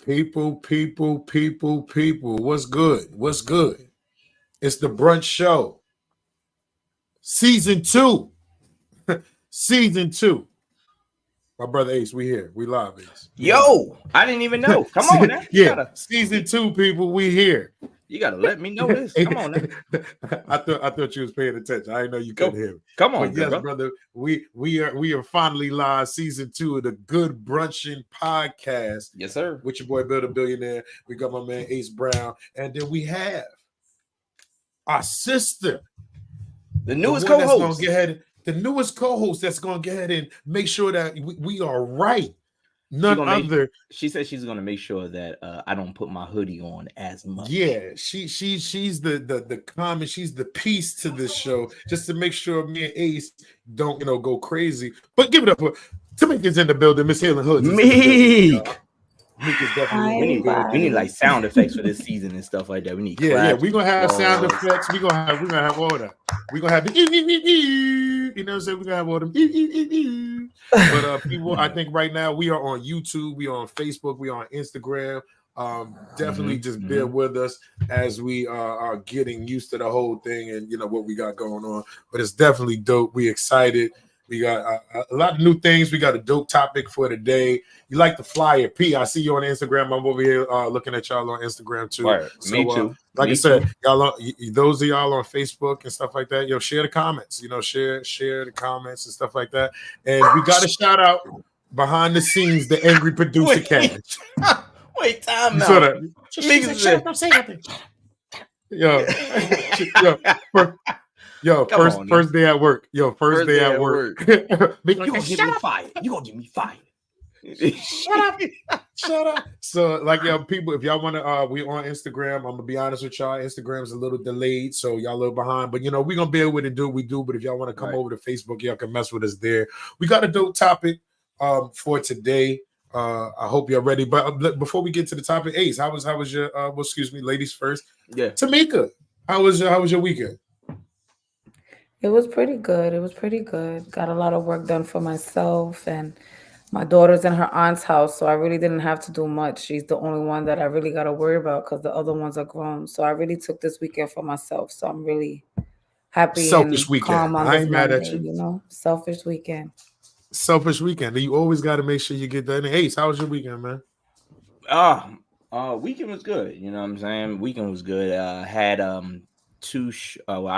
People. What's good? What's good? It's the Brunch Show. Season 2. Season 2. My brother Ace, we here. We live, Ace. Yo, I didn't even know. Come on now. Season 2, people, we here. You gotta let me know this. Come on now. I thought you was paying attention. I didn't know you couldn't hear me. Come on, yes, brother. We are finally live. Season 2 of the Good Brunchin Podcast. Yes, sir. With your boy Bill the Billionaire. We got my man Ace Brown, and then we have our sister, the newest co-host. The newest co-host that's gonna get ahead and make sure that we are right. None other. She said she's gonna make sure that I don't put my hoodie on as much. Yeah, she's the calm, she's the peace to this show, just to make sure me and Ace don't go crazy. But give it up for Tamika's in the building. Miss Helen Hood. Meek. Meek is definitely we need like sound effects for this season and stuff like that. We need claps. We're gonna have sound effects. We're gonna have all that. We're gonna have the you know what I'm saying? We're gonna have all them but people, I think right now we are on YouTube, we are on Facebook, we are on Instagram. Definitely just bear with us as we are getting used to the whole thing and what we got going on. But it's definitely dope. We excited. We got a lot of new things. We got a dope topic for today. You like the flyer, P? I see you on Instagram. I'm over here looking at y'all on Instagram too. Right. So, me too. Like I said, y'all, those of y'all on Facebook and stuff like that, share the comments. Share the comments and stuff like that. And we got a shout out behind the scenes, the angry producer Cash. Wait, time out. First day at work. First day at work. You gonna give me fired. You gonna give me fired. Shut up. So, people, if y'all want to, we on Instagram. I'm gonna be honest with y'all. Instagram is a little delayed, so y'all a little behind. But we gonna be able to do what we do. But if y'all want to come over to Facebook, y'all can mess with us there. We got a dope topic for today. I hope you're ready. But before we get to the topic, Ace, how was your? Excuse me, ladies first. Yeah, Tamika, how was your weekend? It was pretty good. Got a lot of work done for myself, and my daughter's in her aunt's house, so I really didn't have to do much. She's the only one that I really got to worry about because the other ones are grown. So I really took this weekend for myself. So I'm really happy. Selfish weekend. Calm on I ain't mad Monday, at you. Selfish weekend. Selfish weekend. You always got to make sure you get that. And Ace, how was your weekend, man? Weekend was good. You know what I'm saying? Weekend was good. Had I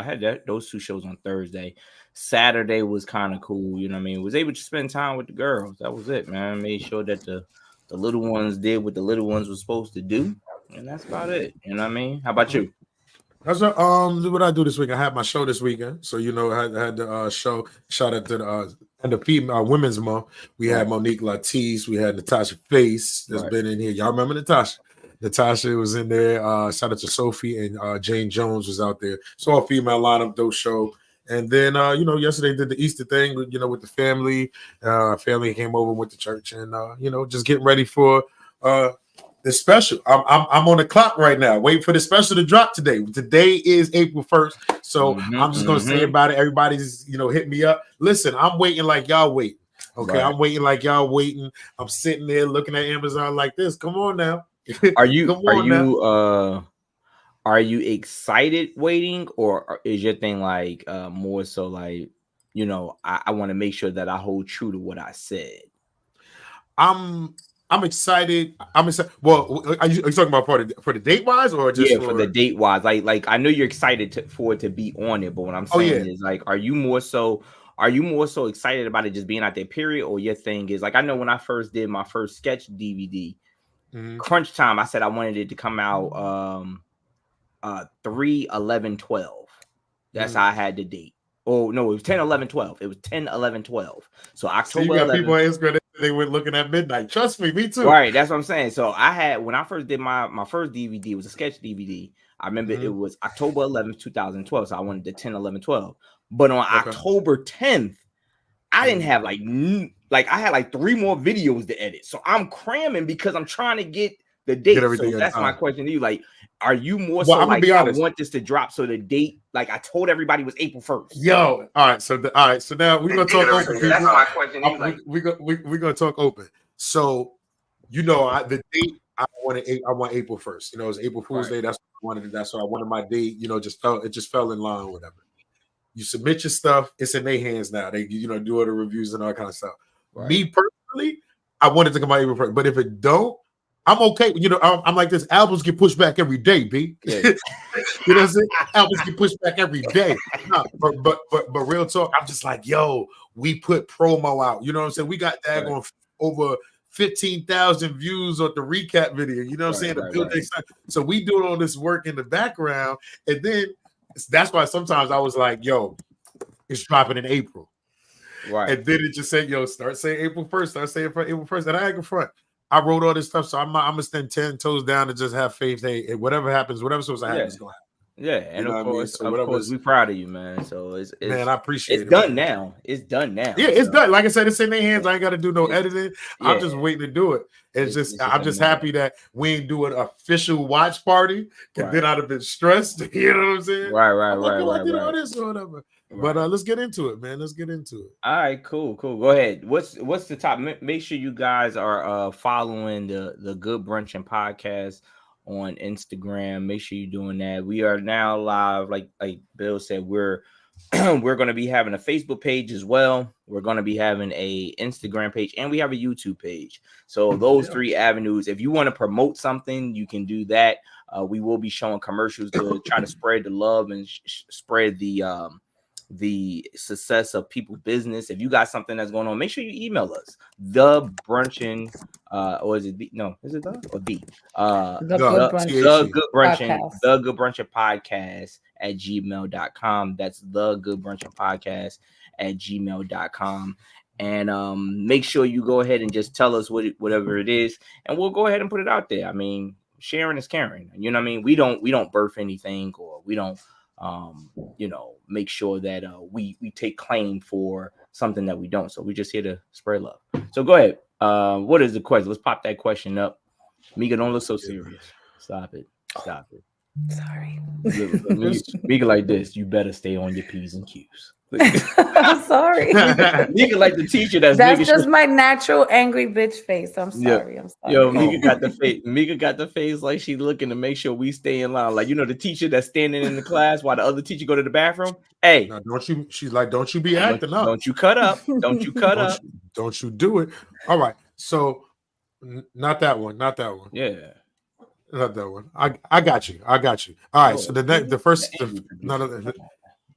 had those two shows on Thursday. Saturday was kind of cool, was able to spend time with the girls. That was it, man. Made sure that the little ones did what the little ones were supposed to do, and that's about it. How about you? That's what I do this week. I had my show this weekend, so I had the show. Shout out to the female Women's Month. We had Monique Latisse, we had Natasha Face that's been in here. Y'all remember Natasha? Natasha was in there. Shout out to Sophie and Jane Jones was out there. So all female lineup, dope show. And then yesterday did the Easter thing, with the family. Family came over, went to church, and just getting ready for the special. I'm on the clock right now, waiting for the special to drop today. Today is April 1st, so I'm just gonna say about it. Everybody's hit me up. Listen, I'm waiting like y'all waiting. Okay, right. I'm waiting like y'all waiting. I'm sitting there looking at Amazon like this. Come on now. Are you excited waiting, or is your thing like more so like I want to make sure that I hold true to what I said? I'm excited. Well, are you talking about for the date wise or just for the date wise? Like I know you're excited for it to be on it, but what I'm saying is like, are you more so excited about it just being out there, period? Or your thing is like, I know when I first did my first sketch DVD, crunch time, I said I wanted it to come out 3/11/12. That's how I had the date. Oh no, it was 10/11/12. It was 10/11/12. So October. So you got 11th, people on Instagram, they were looking at midnight. Trust me too. Right, that's what I'm saying. So I had, when I first did my first DVD, it was a sketch DVD. I remember it was October 11th, 2012. So I wanted the 10/11/12. But on October 10th, I didn't have I had like 3 more videos to edit. So I'm cramming because I'm trying to get the date. So that's my question to you. Like, are you more so like, I want this to drop so the date, like I told everybody, was April 1st? All right. So now we're gonna talk open. That's my question. We're gonna talk open. So the date I want April 1st. You know, it's April Fool's Day. That's what I wanted. That's what I wanted my date. You know, it just fell in line, whatever. You submit your stuff, it's in their hands now. They, you know, do all the reviews and all that kind of stuff. Right. Me personally, I wanted to come out April 1st, but if it don't, I'm okay. You know, I'm like this. Albums get pushed back every day, B. Yeah. You know what I'm saying? Albums get pushed back every day. No, but real talk, I'm just like, yo, we put promo out. You know what I'm saying? We got that on over 15,000 views on the recap video. You know what I'm saying? So we doing all this work in the background, and then that's why sometimes I was like, yo, it's dropping in April. Right. And then it just said, yo, start saying April 1st, start saying for April 1st. And I ain't front. I wrote all this stuff, so I'm gonna stand 10 toes down and just have faith. Hey, whatever happens, whatever's supposed to happen is gonna happen. Yeah, and of course, we're proud of you, man. So it's man, I appreciate it. It's done now. It's done now. Yeah, it's done. Like I said, it's in their hands. I ain't got to do no editing. Yeah. I'm just waiting to do it. I'm just happy that we ain't do an official watch party, because then I'd have been stressed. You know what I'm saying? Right. I did all this or whatever. Right. But let's get into it, man. Let's get into it. All right, cool. Go ahead. What's the top? Make sure you guys are following the Good Brunchin Podcast on Instagram. Make sure you're doing that. We are now live, like Bill said. We're going to be having a Facebook page as well. We're going to be having a Instagram page, and we have a YouTube page. So those three avenues, if you want to promote something, you can do that. We will be showing commercials to try to spread the love and spread the success of people's business. If you got something that's going on, make sure you email us. The Brunchin, or is it B? No, is it the or B? The Good Brunchin Podcast at gmail.com. That's the Good Brunchin Podcast at gmail.com. And make sure you go ahead and just tell us whatever it is, and we'll go ahead and put it out there. I mean, sharing is caring. You know what I mean? We don't birth anything, or we don't make sure that we take claim for something that we don't. So we're just here to spread love. So go ahead. What is the question? Let's pop that question up. Mika, don't look so serious. Stop it. Sorry. Mika like this. You better stay on your P's and Q's. I'm sorry. Mika like the teacher that's just my natural angry bitch face. I'm sorry. I'm sorry. Yo, Mika got the face. Mika got the face like she's looking to make sure we stay in line. Like, you know, the teacher that's standing in the class while the other teacher go to the bathroom. Hey, now, she's like, don't you be acting up. Don't you cut up. Don't you cut up. Don't you do it. All right. So not that one. Yeah. Not that one. I got you. All right. So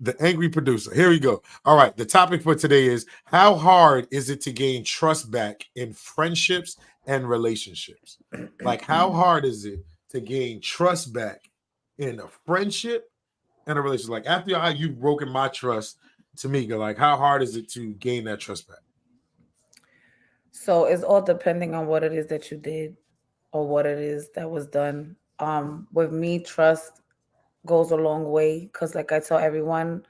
the angry producer. Here we go. All right. The topic for today is, how hard is it to gain trust back in friendships and relationships? Like, how hard is it to gain trust back in a friendship and a relationship? Like, after you've broken my trust to me, like, how hard is it to gain that trust back? So it's all depending on what it is that you did or what it is that was done. With me, trust goes a long way, because like I tell everyone,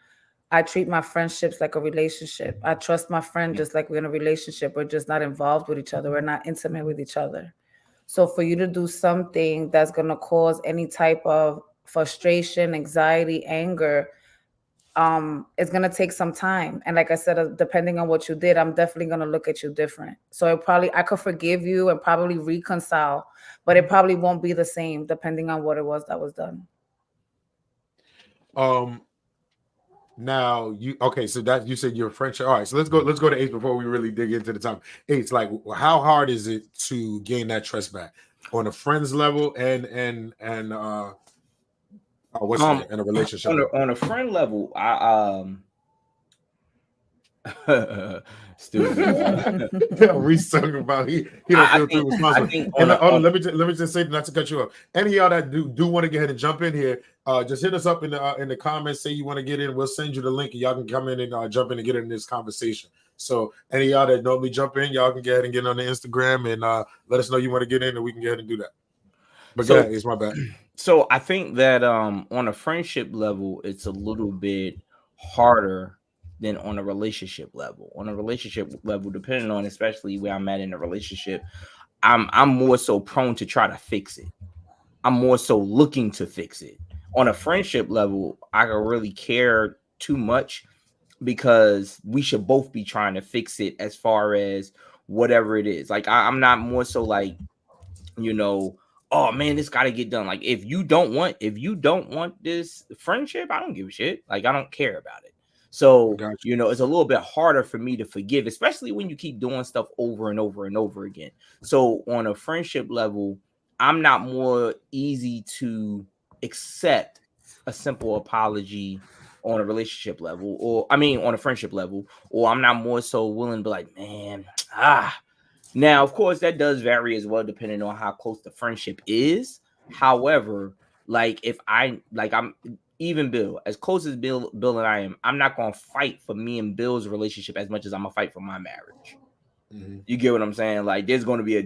I treat my friendships like a relationship. I trust my friend just like we're in a relationship. We're just not involved with each other. We're not intimate with each other. So for you to do something that's going to cause any type of frustration, anxiety, anger, it's going to take some time. And like I said, depending on what you did, I'm definitely going to look at you different. So I could forgive you and probably reconcile, but it probably won't be the same depending on what it was that was done. Now so that you said you're a friendship. All right, so let's go to Ace before we really dig into the topic. Ace, like, how hard is it to gain that trust back on a friends level and in a relationship? On a friend level, still Reese talking about he don't feel too responsible. Let me just say, not to cut you off. Any of y'all that do want to get ahead and jump in here, just hit us up in the comments. Say you want to get in, we'll send you the link, and y'all can come in and jump in and get in this conversation. So any of y'all that normally jump in, y'all can get ahead and get on the Instagram and let us know you want to get in, and we can get ahead and do that. But go ahead, it's my bad. So I think that on a friendship level, it's a little bit harder than on a relationship level. On a relationship level, depending on especially where I'm at in a relationship, I'm more so prone to try to fix it. I'm more so looking to fix it. On a friendship level, I don't really care too much, because we should both be trying to fix it as far as whatever it is. Like, I'm not more so like, oh man, this got to get done. Like if you don't want this friendship, I don't give a shit. Like I don't care about it. So you know, it's a little bit harder for me to forgive, especially when you keep doing stuff over and over and over again. So on a friendship level, I'm not more easy to accept a simple apology on a relationship level, or I mean on a friendship level, or I'm not more so willing to be like, man, Now, of course, that does vary as well, depending on how close the friendship is. However, like if I'm even Bill, as close as Bill and I am, I'm not gonna fight for me and Bill's relationship as much as I'm gonna fight for my marriage. Mm-hmm. You get what I'm saying? Like there's gonna be a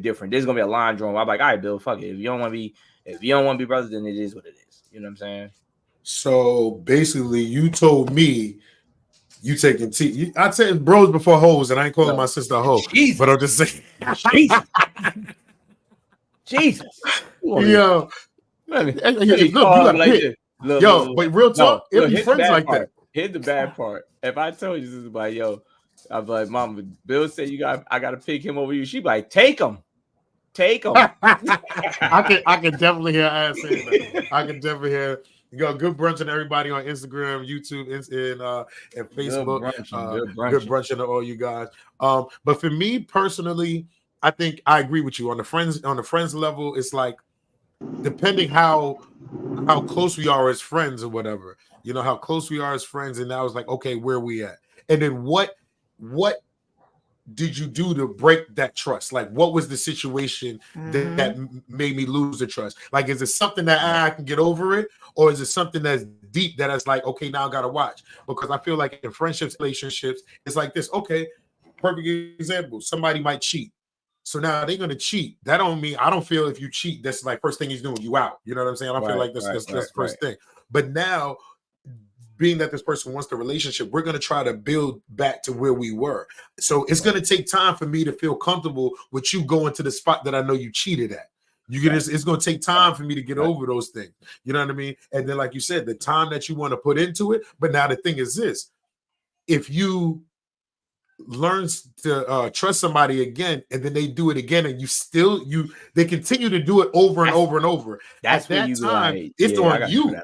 line drawn. I'm like, all right, Bill, fuck it. If you don't want to be brothers, then it is what it is. You know what I'm saying? So basically, you told me you taking tea. I said bros before hoes, and I ain't calling my sister a hoe. Jesus. But I'm just saying. Jesus. Yo. Look, but real talk, it'll be friends like that. Here's the bad part. If I told you this is like, yo, I'd be like, Mom, Bill said I gotta pick him over you. She'd be like, take him. I can definitely hear ass saying that. I can definitely hear. Good Brunchin, everybody on Instagram, YouTube, and Facebook. Good Brunchin to all you guys. But for me personally, I think I agree with you on the friends level. It's like depending how close we are as friends or whatever, you know, how close we are as friends, and now it's like, okay, where are we at? And then what did you do to break that trust? Like, what was the situation that made me lose the trust? Like, is it something that I can get over it? Or is it something that's deep that it's like, okay, now I got to watch? Because I feel like in friendships, relationships, it's like this. Okay, perfect example. Somebody might cheat. So now they're going to cheat. That don't mean, I don't feel if you cheat, that's like first thing he's doing, you out. You know what I'm saying? I don't feel like that's the first thing. But now, being that this person wants the relationship, we're going to try to build back to where we were. So it's going to take time for me to feel comfortable with you going to the spot that I know you cheated at. It's going to take time for me to get over those things. You know what I mean? And then, like you said, the time that you want to put into it. But now the thing is this, if you learn to trust somebody again, and then they do it again, and they continue to do it over and over and over. That's at that time, like, it's on you.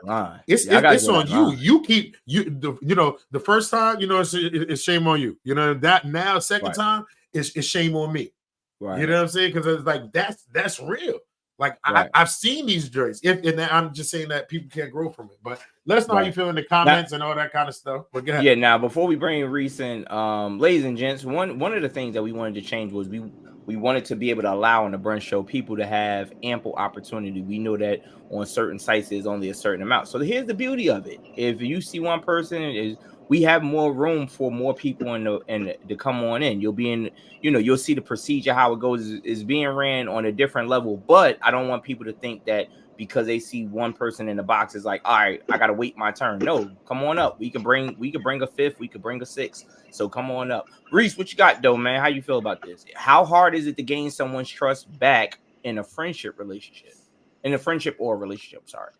It's on you. You keep the first time, it's shame on you. You know that now. Second time, it's shame on me. Right. You know what I'm saying? Because it's like that's real. Like I've seen these journeys. And I'm just saying that people can't grow from it. But let us know how you feel in the comments and all that kind of stuff. But go ahead. Yeah. Now, before we bring recent, ladies and gents, one of the things that we wanted to change was we wanted to be able to allow on the brunch show people to have ample opportunity. We know that on certain sites there's only a certain amount. So here's the beauty of it. If you see one person, we have more room for more people to come on in. You'll be in, you'll see the procedure, how it goes is being ran on a different level. But I don't want people to think that because they see one person in the box is like, all right, I gotta wait my turn. No, come on up. We could bring a fifth, we could bring a sixth. So come on up. Reese, what you got though, man? How you feel about this? How hard is it to gain someone's trust back in a friendship relationship? In a friendship or a relationship, sorry.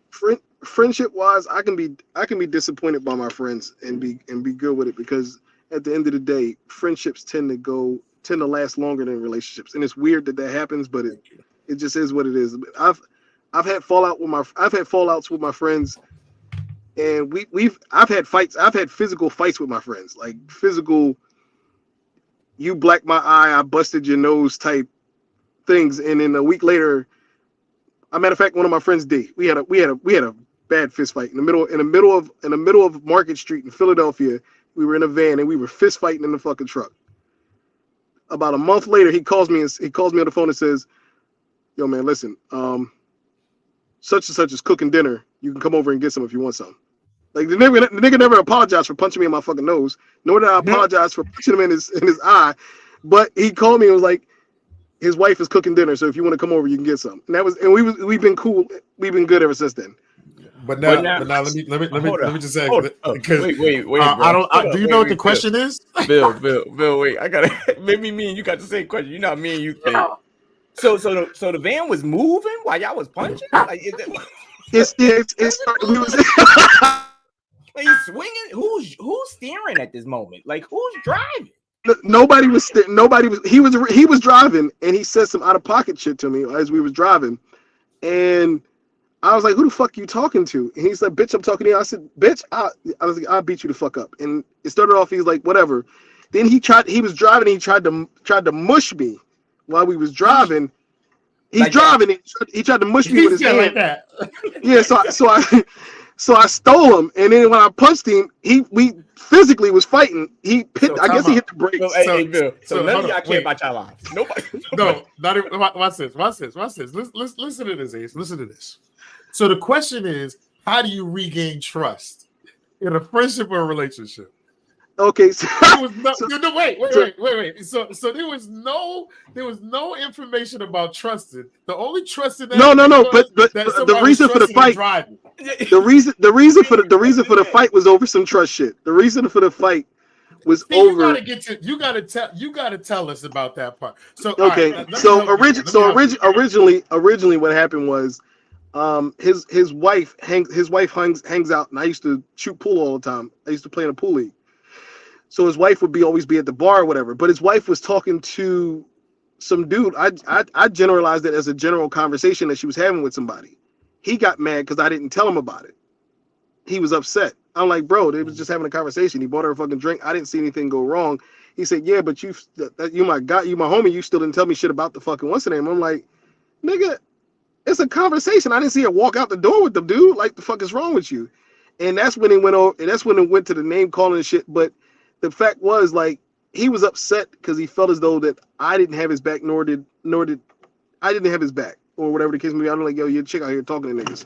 Friendship wise, I can be disappointed by my friends and be good with it, because at the end of the day, friendships tend to last longer than relationships. And it's weird that happens, but it just is what it is. I've had fallouts with my friends, and I've had fights. I've had physical fights with my friends, like physical, you blacked my eye, I busted your nose type things. And then a week later, a matter of fact, one of my friends, D, we had a bad fist fight in the middle of Market Street in Philadelphia. We were in a van and we were fist fighting in the fucking truck. About a month later, he calls me on the phone and says, "Yo, man, listen, such and such is cooking dinner. You can come over and get some if you want some." Like the nigga never apologized for punching me in my fucking nose, nor did I apologize for punching him in his eye. But he called me and was like, his wife is cooking dinner, so if you want to come over, you can get some. And we've been cool. We've been good ever since then. But now let me just say, because wait. I don't. Do you know what the question is? Bill, wait. I gotta. Maybe me and you got the same question. You know what me and you think. So the van was moving while y'all was punching. Like, it's we was. Like, swinging. Who's steering at this moment? Like, who's driving? Nobody was. He was driving, and he said some out of pocket shit to me as we was driving, And I was like, who the fuck you talking to? And he's like, bitch, I'm talking to you. I said, bitch, I was like, I'll beat you the fuck up. And it started off, he was like, whatever. Then he was driving and he tried to mush me while we was driving. He's like driving and he tried to mush me with his hand. Like that. Yeah, so I stole him. And then when I punched him, we physically was fighting. He hit, I guess he hit the brakes. So none of y'all care about y'all lives. Nobody. No, not even, watch this. Listen to this, Ace. Listen to this. So the question is, how do you regain trust in a friendship or a relationship? Okay, so wait. So there was no information about trusting. The only trusting that no. But the reason for the fight, the reason for the fight was over some trust shit. The reason for the fight was over. You gotta tell us about that part. So okay, originally what happened was, his wife hangs out, and I used to shoot pool all the time. I used to play in a pool league. So his wife would always be at the bar or whatever. But his wife was talking to some dude. I generalized it as a general conversation that she was having with somebody. He got mad because I didn't tell him about it. He was upset. I'm like, bro, they was just having a conversation. He bought her a fucking drink. I didn't see anything go wrong. He said, yeah, but you my homie. You still didn't tell me shit about the fucking what's the name. I'm like, nigga, it's a conversation. I didn't see her walk out the door with the dude. Like, the fuck is wrong with you? And that's when it went over. And that's when it went to the name calling and shit. But the fact was, like, he was upset because he felt as though that I didn't have his back, nor did I didn't have his back, or whatever the case may be. I'm like, yo, you're a chick out here talking to niggas.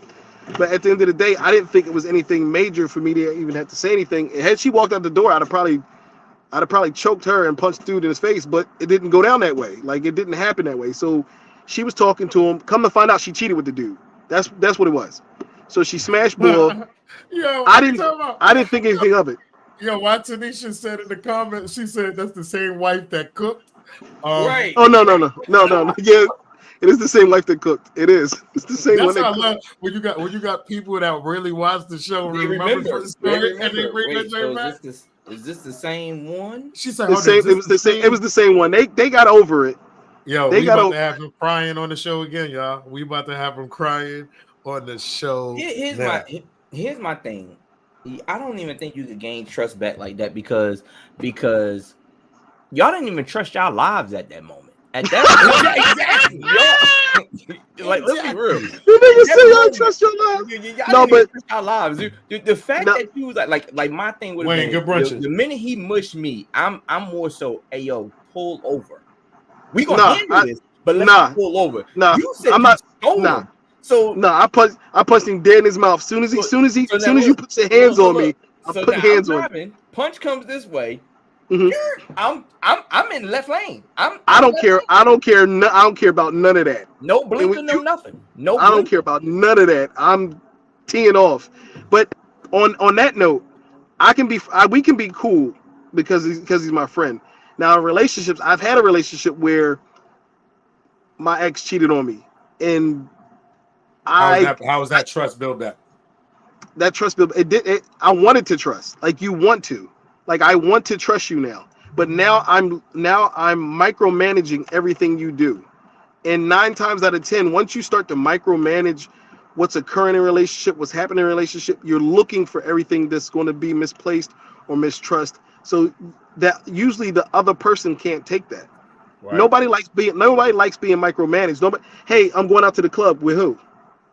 But at the end of the day, I didn't think it was anything major for me to even have to say anything. And had she walked out the door, I'd have probably choked her and punched dude in his face. But it didn't go down that way. Like, it didn't happen that way. So she was talking to him. Come to find out, she cheated with the dude. That's what it was. So she smashed bull. Yo, I didn't think anything of it. Yo, why Tanisha said in the comments, she said that's the same wife that cooked. Right. Oh no. Yeah, it is the same wife that cooked. It is. It's the same one. That's what I love when you got people that really watch the show. Remember the story and they remember. Is this the same one? She said it was the same. It was the same one. They got over it. Yo, we about to have him crying on the show again, y'all. We about to have him crying on the show. Here's my thing. I don't even think you could gain trust back like that because y'all didn't even trust y'all lives at that moment. At that exactly. Like, let's be real. You niggas say y'all trust your lives. No, but trust our lives. The fact that you was like my thing would have been Good Brunchin. The minute he mushed me, I'm more so, hey yo, pull over. We gonna handle this, but let's pull over. You said I'm not. Him. So I punched him dead in his mouth. Soon as you put your hands on me, I'm putting hands on you. Punch comes this way. Mm-hmm. I'm in left lane. I don't care. I don't care about none of that. No blinker, no nothing. No. I don't care about none of that. I'm teeing off. But on that note, we can be cool because he's my friend. Now, in relationships, I've had a relationship where my ex cheated on me, and how was that trust built up? That trust built. I wanted to trust, like you want to, like I want to trust you now. But now I'm micromanaging everything you do, and 9 times out of 10, once you start to micromanage what's occurring in a relationship, what's happening in a relationship, you're looking for everything that's going to be misplaced or mistrust. So that usually the other person can't take that. Right. Nobody likes being micromanaged. Nobody. Hey, I'm going out to the club with who?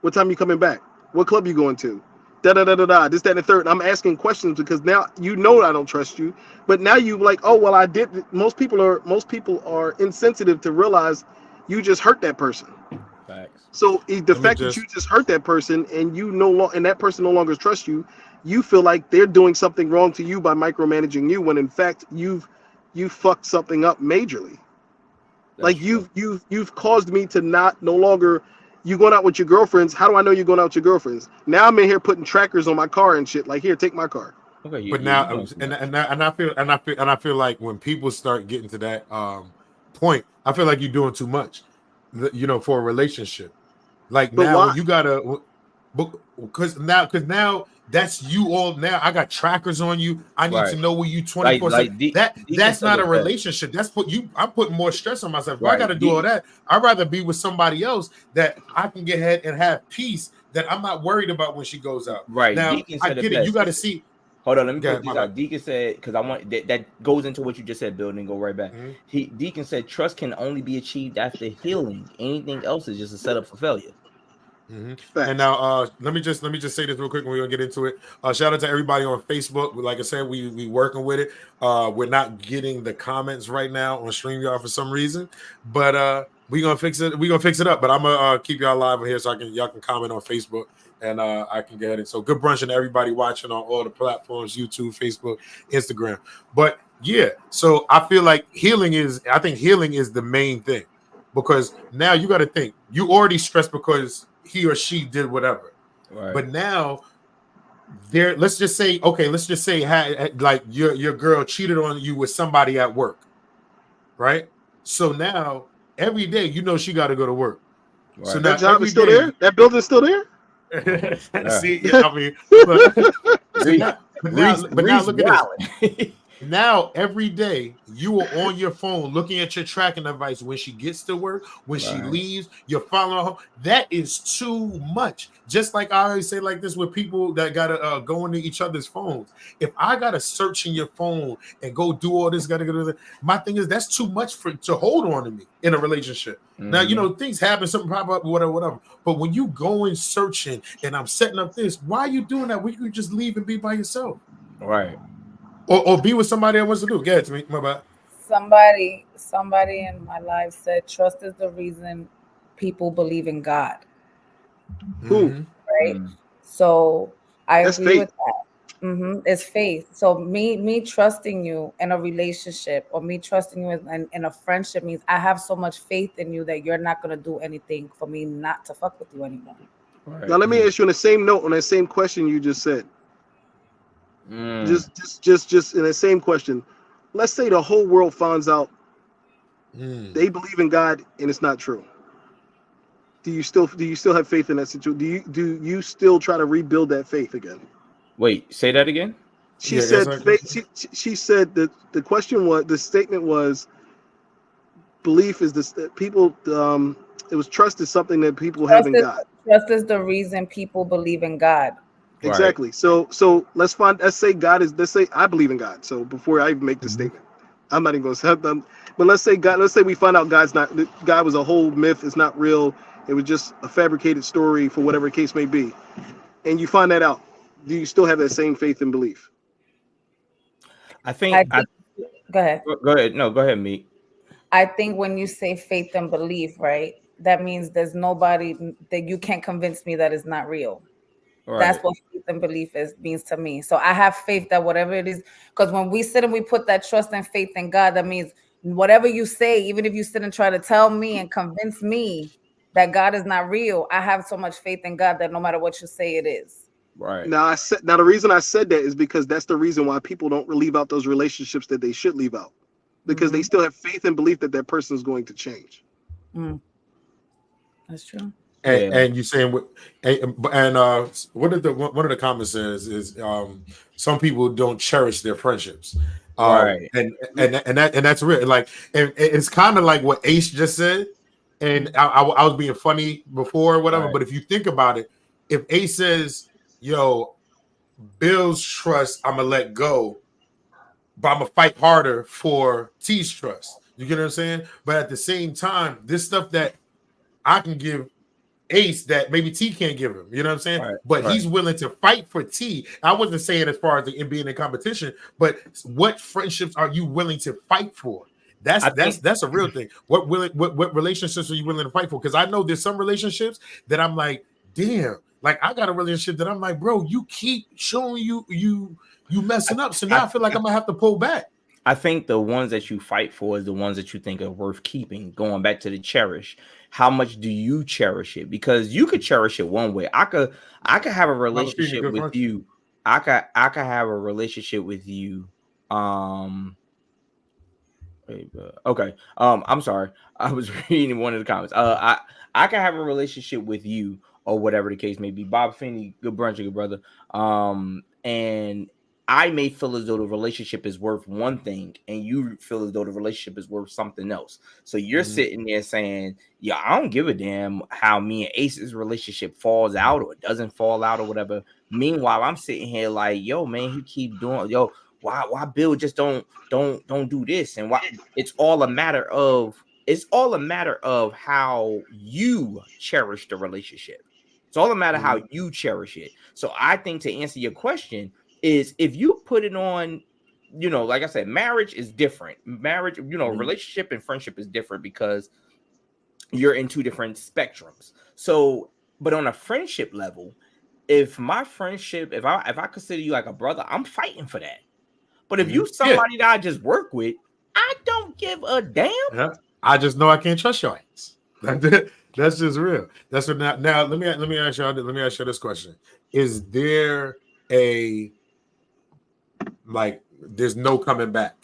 What time you coming back? What club you going to? This, that, and the third. I'm asking questions because now you know I don't trust you. But now you like, oh well, I did. Most people are insensitive to realize you just hurt that person. Facts. So the fact that you just hurt that person and and that person no longer trusts you, you feel like they're doing something wrong to you by micromanaging you when in fact you fucked something up majorly. That's like true. You've caused me to no longer. You going out with your girlfriends? How do I know you're going out with your girlfriends? Now I'm in here putting trackers on my car and shit. Like, here, take my car. Okay, but now, I feel like when people start getting to that point, I feel like you're doing too much, for a relationship. Like but now, when you gotta. because now that's you all. Now I got trackers on you. I need to know where you 24/7. That's not a relationship. That's I'm putting more stress on myself. If I got to do all that, I'd rather be with somebody else that I can get ahead and have peace, that I'm not worried about when she goes out. Right now, Deacon I get it. You got to see. Hold on, let me put this out. Deacon said, because I want that goes into what you just said, Bill, and then go right back. Deacon said trust can only be achieved after healing. Anything else is just a setup for failure. And now let me just say this real quick and we're gonna get into it. Shout out to everybody on Facebook. Like I said, we working with it. We're not getting the comments right now on StreamYard for some reason, but we're gonna fix it. We're gonna fix it up. But I'm gonna keep y'all live on here so y'all can comment on Facebook and I can get it. So good brunch and everybody watching on all the platforms, YouTube, Facebook, Instagram. But yeah, so I feel like healing is the main thing, because now you got to think, you already stressed because he or she did whatever, but now let's just say like your girl cheated on you with somebody at work, right? So now every day she got to go to work. So that job is still there, that building's still there. See, I mean, but now look at this. Now every day you are on your phone looking at your tracking device when she gets to work, when she leaves, you're following her. That is too much. Just like I always say like this with people that gotta go into each other's phones. If I gotta search in your phone and go do all this, my thing is that's too much to hold on to me in a relationship. Now things happen, something pop up, whatever. But when you go in searching and I'm setting up this, why are you doing that? We could just leave and be by yourself, right? Or be with somebody that wants to do. Get it to me, my bad. Somebody in my life said trust is the reason people believe in God. Who? Right? So I agree with that. It's faith. So me trusting you in a relationship, or me trusting you in a friendship, means I have so much faith in you that you're not going to do anything for me not to fuck with you anymore. Right. Now let me ask you on the same note, on that same question you just said. Just in the same question. Let's say the whole world finds out they believe in God and it's not true. Do you still have faith in that situation? Do you still try to rebuild that faith again? Wait, say that again. She said she said that the statement was belief is this people it was trust is something that people have in God. Trust is the reason people believe in God. Exactly. So let's say I believe in God. So before I even make the statement, I'm not even going to say them. But let's say we find out God was a whole myth. It's not real. It was just a fabricated story for whatever case may be. And you find that out. Do you still have that same faith and belief? I think go ahead. Go ahead. No, go ahead, Meek. I think when you say faith and belief, right, that means there's nobody that you can't convince me that is not real. Right. That's what faith and belief means to me. So I have faith that whatever it is, because when we sit and we put that trust and faith in God, that means whatever you say, even if you sit and try to tell me and convince me that God is not real, I have so much faith in God that no matter what you say, it is. Right. Now the reason I said that is because that's the reason why people don't leave out those relationships that they should leave out, because they still have faith and belief that person is going to change. That's true. And you saying what? And one of the comments is some people don't cherish their friendships, right? And that's real. Like, and it's kind of like what Ace just said. And I was being funny before or whatever, but if you think about it, if Ace says, "Yo, Bill's trust, I'm gonna let go, but I'm gonna fight harder for T's trust," you get what I'm saying? But at the same time, this stuff that I can give Ace that maybe T can't give him, you know what I'm saying? Right, but he's willing to fight for T. I wasn't saying as far as being in competition, but what friendships are you willing to fight for? That's a real thing. What relationships are you willing to fight for? Because I know there's some relationships that I'm like, damn, like I got a relationship that I'm like, bro, you keep showing you messing up. So now I feel like I'm gonna have to pull back. I think the ones that you fight for is the ones that you think are worth keeping. Going back to the cherish, how much do you cherish it? Because you could cherish it one way. I could have a relationship with you. I could have a relationship with you. Okay. I'm sorry. I was reading one of the comments. I can have a relationship with you or whatever the case may be. Bob Finney, good brunch, good brother. And I may feel as though the relationship is worth one thing, and you feel as though the relationship is worth something else. So you're sitting there saying, "Yeah, I don't give a damn how me and Ace's relationship falls out or doesn't fall out or whatever." Meanwhile, I'm sitting here like, "Yo, man, he keep doing, why Bill just don't do this?" And why it's all a matter of how you cherish the relationship. It's all a matter how you cherish it. So I think, to answer your question, is if you put it on, like I said, marriage is different. Marriage, relationship and friendship is different because you're in two different spectrums. So, but on a friendship level, if I consider you like a brother, I'm fighting for that. But if you somebody that I just work with, I don't give a damn. Yeah. I just know I can't trust your ass. That's just real. That's what now let me ask you this question. Is there there's no coming back?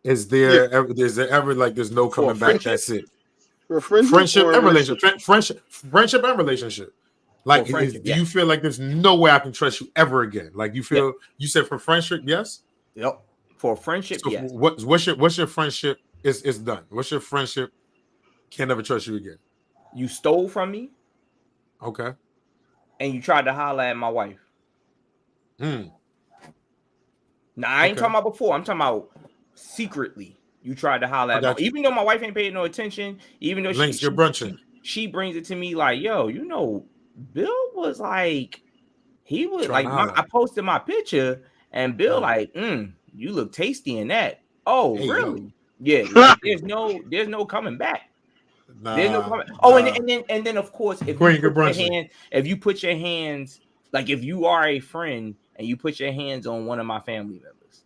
Is there ever like there's no coming back? That's it. For friendship and relationship. Friendship and relationship. Like, do you feel like there's no way I can trust you ever again? Like, you feel you said for friendship, yes? Yep. For friendship, so yes. What's your friendship? It's done. What's your friendship? Can't never trust you again. You stole from me. Okay. And you tried to holler at my wife. Now, I ain't talking about before. I'm talking about secretly. You tried to holler at me. Even though my wife ain't paying no attention, even though she brings it to me like, yo, Bill was like, he was like, I posted my picture and Bill like, you look tasty in that. Oh, hey, really? Yo. Yeah. Like, there's no coming back. There's no coming. Oh, and then of course, if you put your hands, like if you are a friend and you put your hands on one of my family members.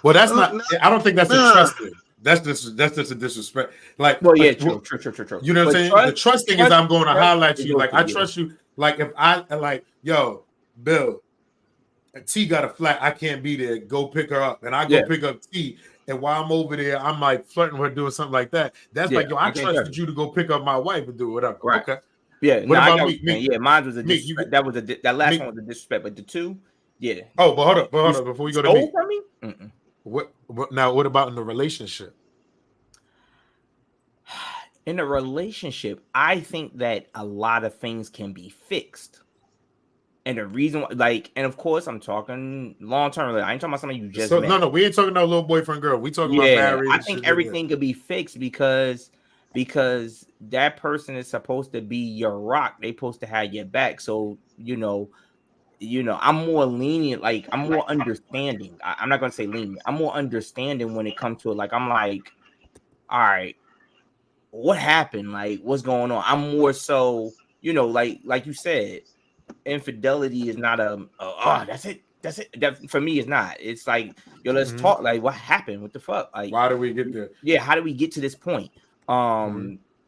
Well, that's not. I don't think that's a trust thing. That's just a disrespect. Like, well, yeah, true. You know what I'm saying? The trust thing is I'm going to highlight you. Like, I trust you. Like, if I like, yo, Bill, T got a flat. I can't be there. Go pick her up, and I go pick up T. And while I'm over there, I'm like flirting with her, doing something like that. That's like, yo, I trusted you to go pick up my wife and do whatever. Right. Okay. Yeah. What about me? Yeah, mine was a disrespect. That last one was a disrespect, but the two, yeah. Oh, but hold up. Before we go to me. From me? What now? What about in the relationship? In a relationship, I think that a lot of things can be fixed. And the reason, and of course, I'm talking long term. I ain't talking about somebody you just met. No, we ain't talking about little boyfriend girl. We talking about marriage. I think everything could be fixed because that person is supposed to be your rock. They supposed to have your back. So I'm more lenient. Like, I'm more understanding. I'm not gonna say lenient. I'm more understanding when it comes to it. Like, I'm like, all right, what happened? Like, what's going on? I'm more so, like you said. Infidelity is not that's it. That for me is not. It's like, yo, let's talk. Like, what happened? What the fuck? Like, why do we get there? Yeah, how do we get to this point?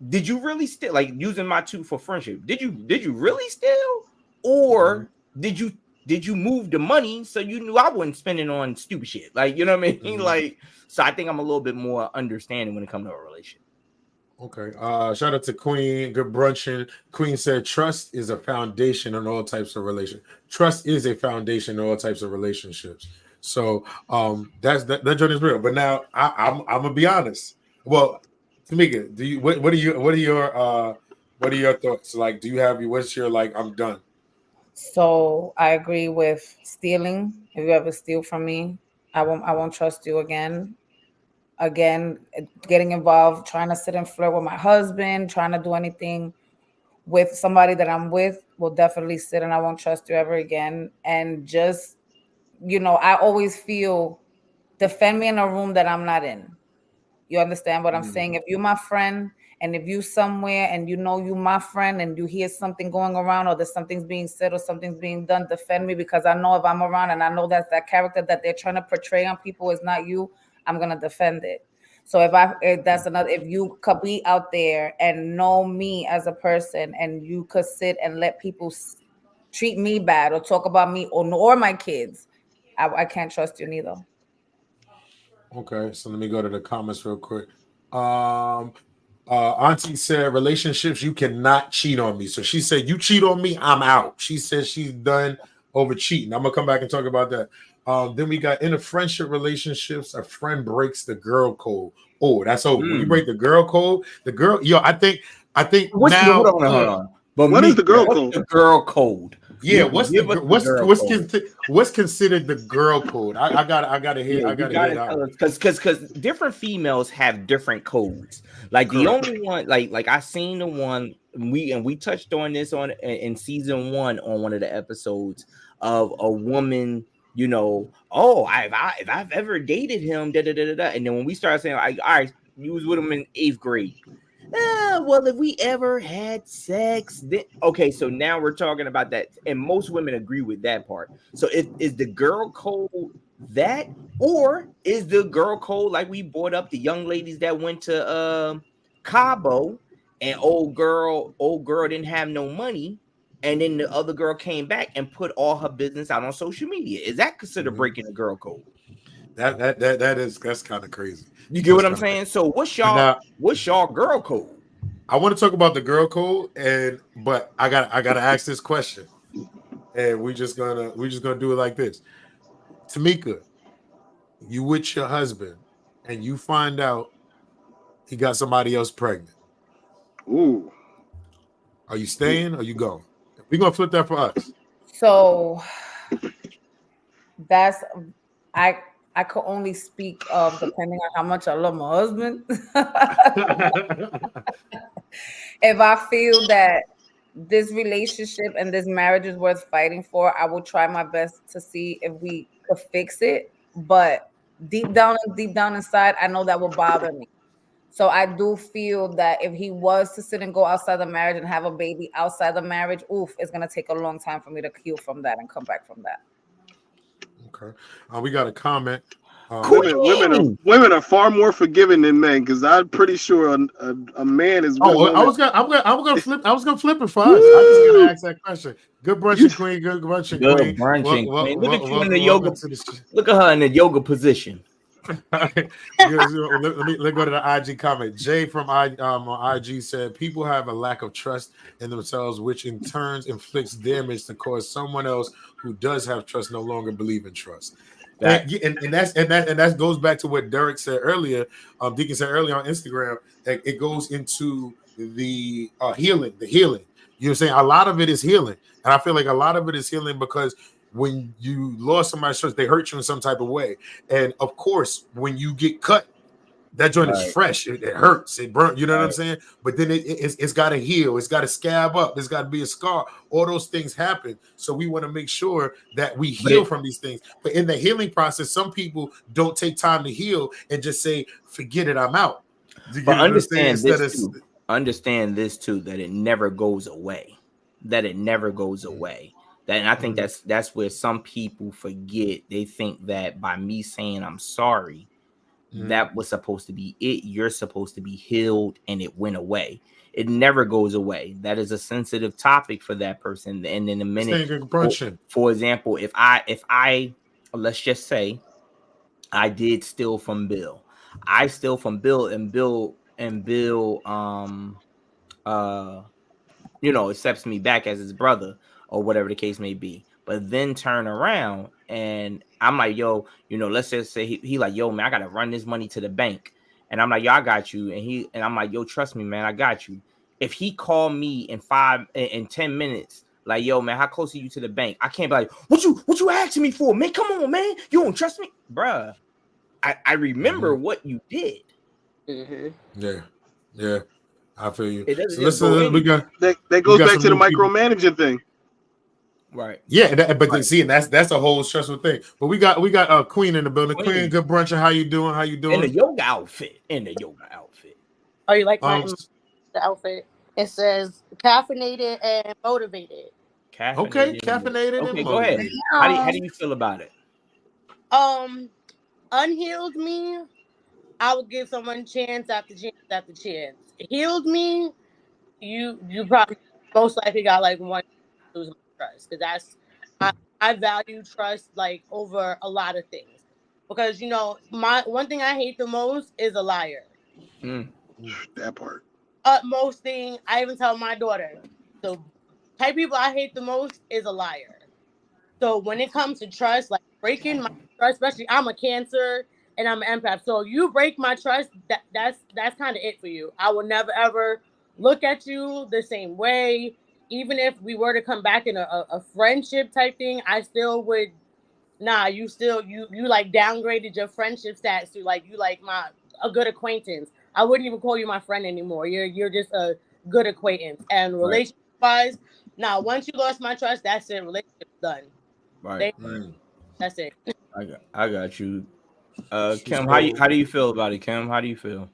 Did you really steal? Like, using my two for friendship? Did you really steal, or did you move the money so you knew I wasn't spending on stupid shit? Like, you know what I mean? Like, so I think I'm a little bit more understanding when it comes to a relationship. Okay. Shout out to Queen. Good Brunchin. Queen said trust is a foundation in all types of relationships. Trust is a foundation in all types of relationships. So that joint is real. But now I'm gonna be honest. Well, Tamika, do you what are your thoughts? Like, do you have what's your like I'm done? So I agree with stealing. If you ever steal from me, I won't trust you again. Again, getting involved, trying to sit and flirt with my husband, trying to do anything with somebody that I'm with, will definitely sit and I won't trust you ever again. And just, I always feel, defend me in a room that I'm not in. You understand what I'm saying? If you're my friend and if you somewhere and you my friend and you hear something going around or there's something's being said or something's being done, defend me, because I know if I'm around and I know that character that they're trying to portray on people is not you, I'm gonna defend it. So if you could be out there and know me as a person and you could sit and let people treat me bad or talk about me or my kids, I can't trust you neither. Okay, so let me go to the comments real quick. Auntie said, relationships, you cannot cheat on me. So she said, you cheat on me, I'm out. She said she's done over cheating. I'm gonna come back and talk about that. Then we got in a friendship relationships, a friend breaks the girl code. Oh, that's over. When you break the girl code, the girl, I think now. Hold on. But what is the girl code? The girl code. Yeah, what's considered the girl code? I gotta hear because different females have different codes. Like the only one, like I seen the one we touched on this in season 1 on one of the episodes of a woman. You know, if I've ever dated him, and then when we started saying, like, all right, you was with him in 8th grade. Well, if we ever had sex, then okay. So now we're talking about that, and most women agree with that part. So, is the girl code that, or is the girl code like we brought up the young ladies that went to Cabo, and old girl didn't have no money, and then the other girl came back and put all her business out on social media? Is that considered breaking the girl code? That's kind of crazy. You get what I'm saying? So what's y'all girl code? I want to talk about the girl code, but I gotta ask this question, and we're just gonna do it like this. Tamika, you with your husband, and you find out he got somebody else pregnant. Ooh, are you staying or you going? We're gonna flip that for us. So that's I could only speak of depending on how much I love my husband. If I feel that this relationship and this marriage is worth fighting for, I will try my best to see if we could fix it. But deep down inside, I know that will bother me. So I do feel that if he was to sit and go outside the marriage and have a baby outside the marriage, it's going to take a long time for me to heal from that and come back from that. Okay. We got a comment. Women are far more forgiving than men, because I'm pretty sure a man is. I'm gonna flip it for us. I'm just gonna ask that question. Good brunchin' queen. Good brunchin' queen. Look at you in the yoga. Look at her in the yoga position. Let me go to the IG comment. Jay from on IG said, people have a lack of trust in themselves, which in turn inflicts damage to cause someone else who does have trust no longer believe in trust. And that goes back to what Derek said earlier. Deacon said earlier on Instagram that it goes into the healing. You know what I'm saying? A lot of it is healing, and I feel like a lot of it is healing because when you lost somebody's trust, they hurt you in some type of way. And of course, when you get cut, that joint is fresh. It hurts. It burnt. You know what I'm saying? But then it's got to heal. It's got to scab up. There's got to be a scar. All those things happen. So we want to make sure that we heal from these things. But in the healing process, some people don't take time to heal and just say, forget it, I'm out. But understand this too, that it never goes away. And I think that's where some people forget. They think that by me saying I'm sorry, that was supposed to be it. You're supposed to be healed, and it went away. It never goes away. That is a sensitive topic for that person. And in a minute, for example, if I let's just say I did steal from Bill, and Bill accepts me back as his brother or whatever the case may be, but then turn around and I'm like, yo, let's just say he like, yo, man, I gotta run this money to the bank, and I'm like, yo, I got you, and I'm like, yo, trust me, man, I got you. If he called me in 10 minutes, like, yo, man, how close are you to the bank? I can't be like, what you asking me for, man? Come on, man, you don't trust me, bruh. I remember what you did. Yeah, I feel you. That goes back to the micromanaging thing. Right. Yeah, and that's a whole stressful thing. But we got Queen in the building. Queen, good brunch. How you doing? In the yoga outfit. Oh, you like the outfit? It says caffeinated and motivated. Caffeinated. Okay, go ahead. How do you feel about it? Unhealed me, I would give someone chance after chance after chance. Healed me, you probably most likely got like one lose my trust, because I value trust like over a lot of things, because my one thing I hate the most is a liar. That part. utmost thing. I even tell my daughter, the type of people I hate the most is a liar. So when it comes to trust, like breaking my trust, especially I'm a Cancer and I'm an empath. So you break my trust, that's kind of it for you. I will never ever look at you the same way. Even if we were to come back in a friendship type thing, I still would. Nah, you like downgraded your friendship status to like you like a good acquaintance. I wouldn't even call you my friend anymore. You're just a good acquaintance. And relationship wise, now once you lost my trust, that's it. Relationship done. Right. That's it. I got you. Kim, how do you feel about it, Kim? How do you feel?